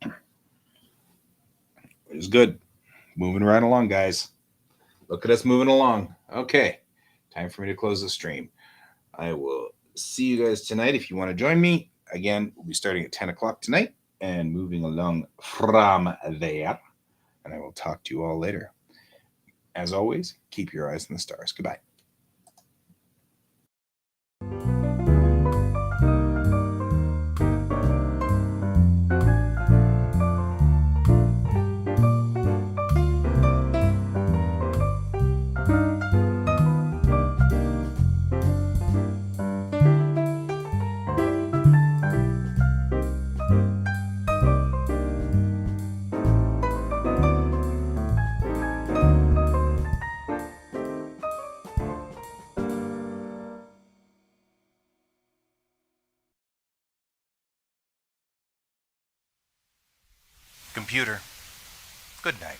Which is good. Moving right along, guys. Look at us moving along. Okay. Time for me to close the stream. I will see you guys tonight if you want to join me. Again, we'll be starting at 10 o'clock tonight and moving along from there. And I will talk to you all later. As always, keep your eyes on the stars. Goodbye. Computer, good night.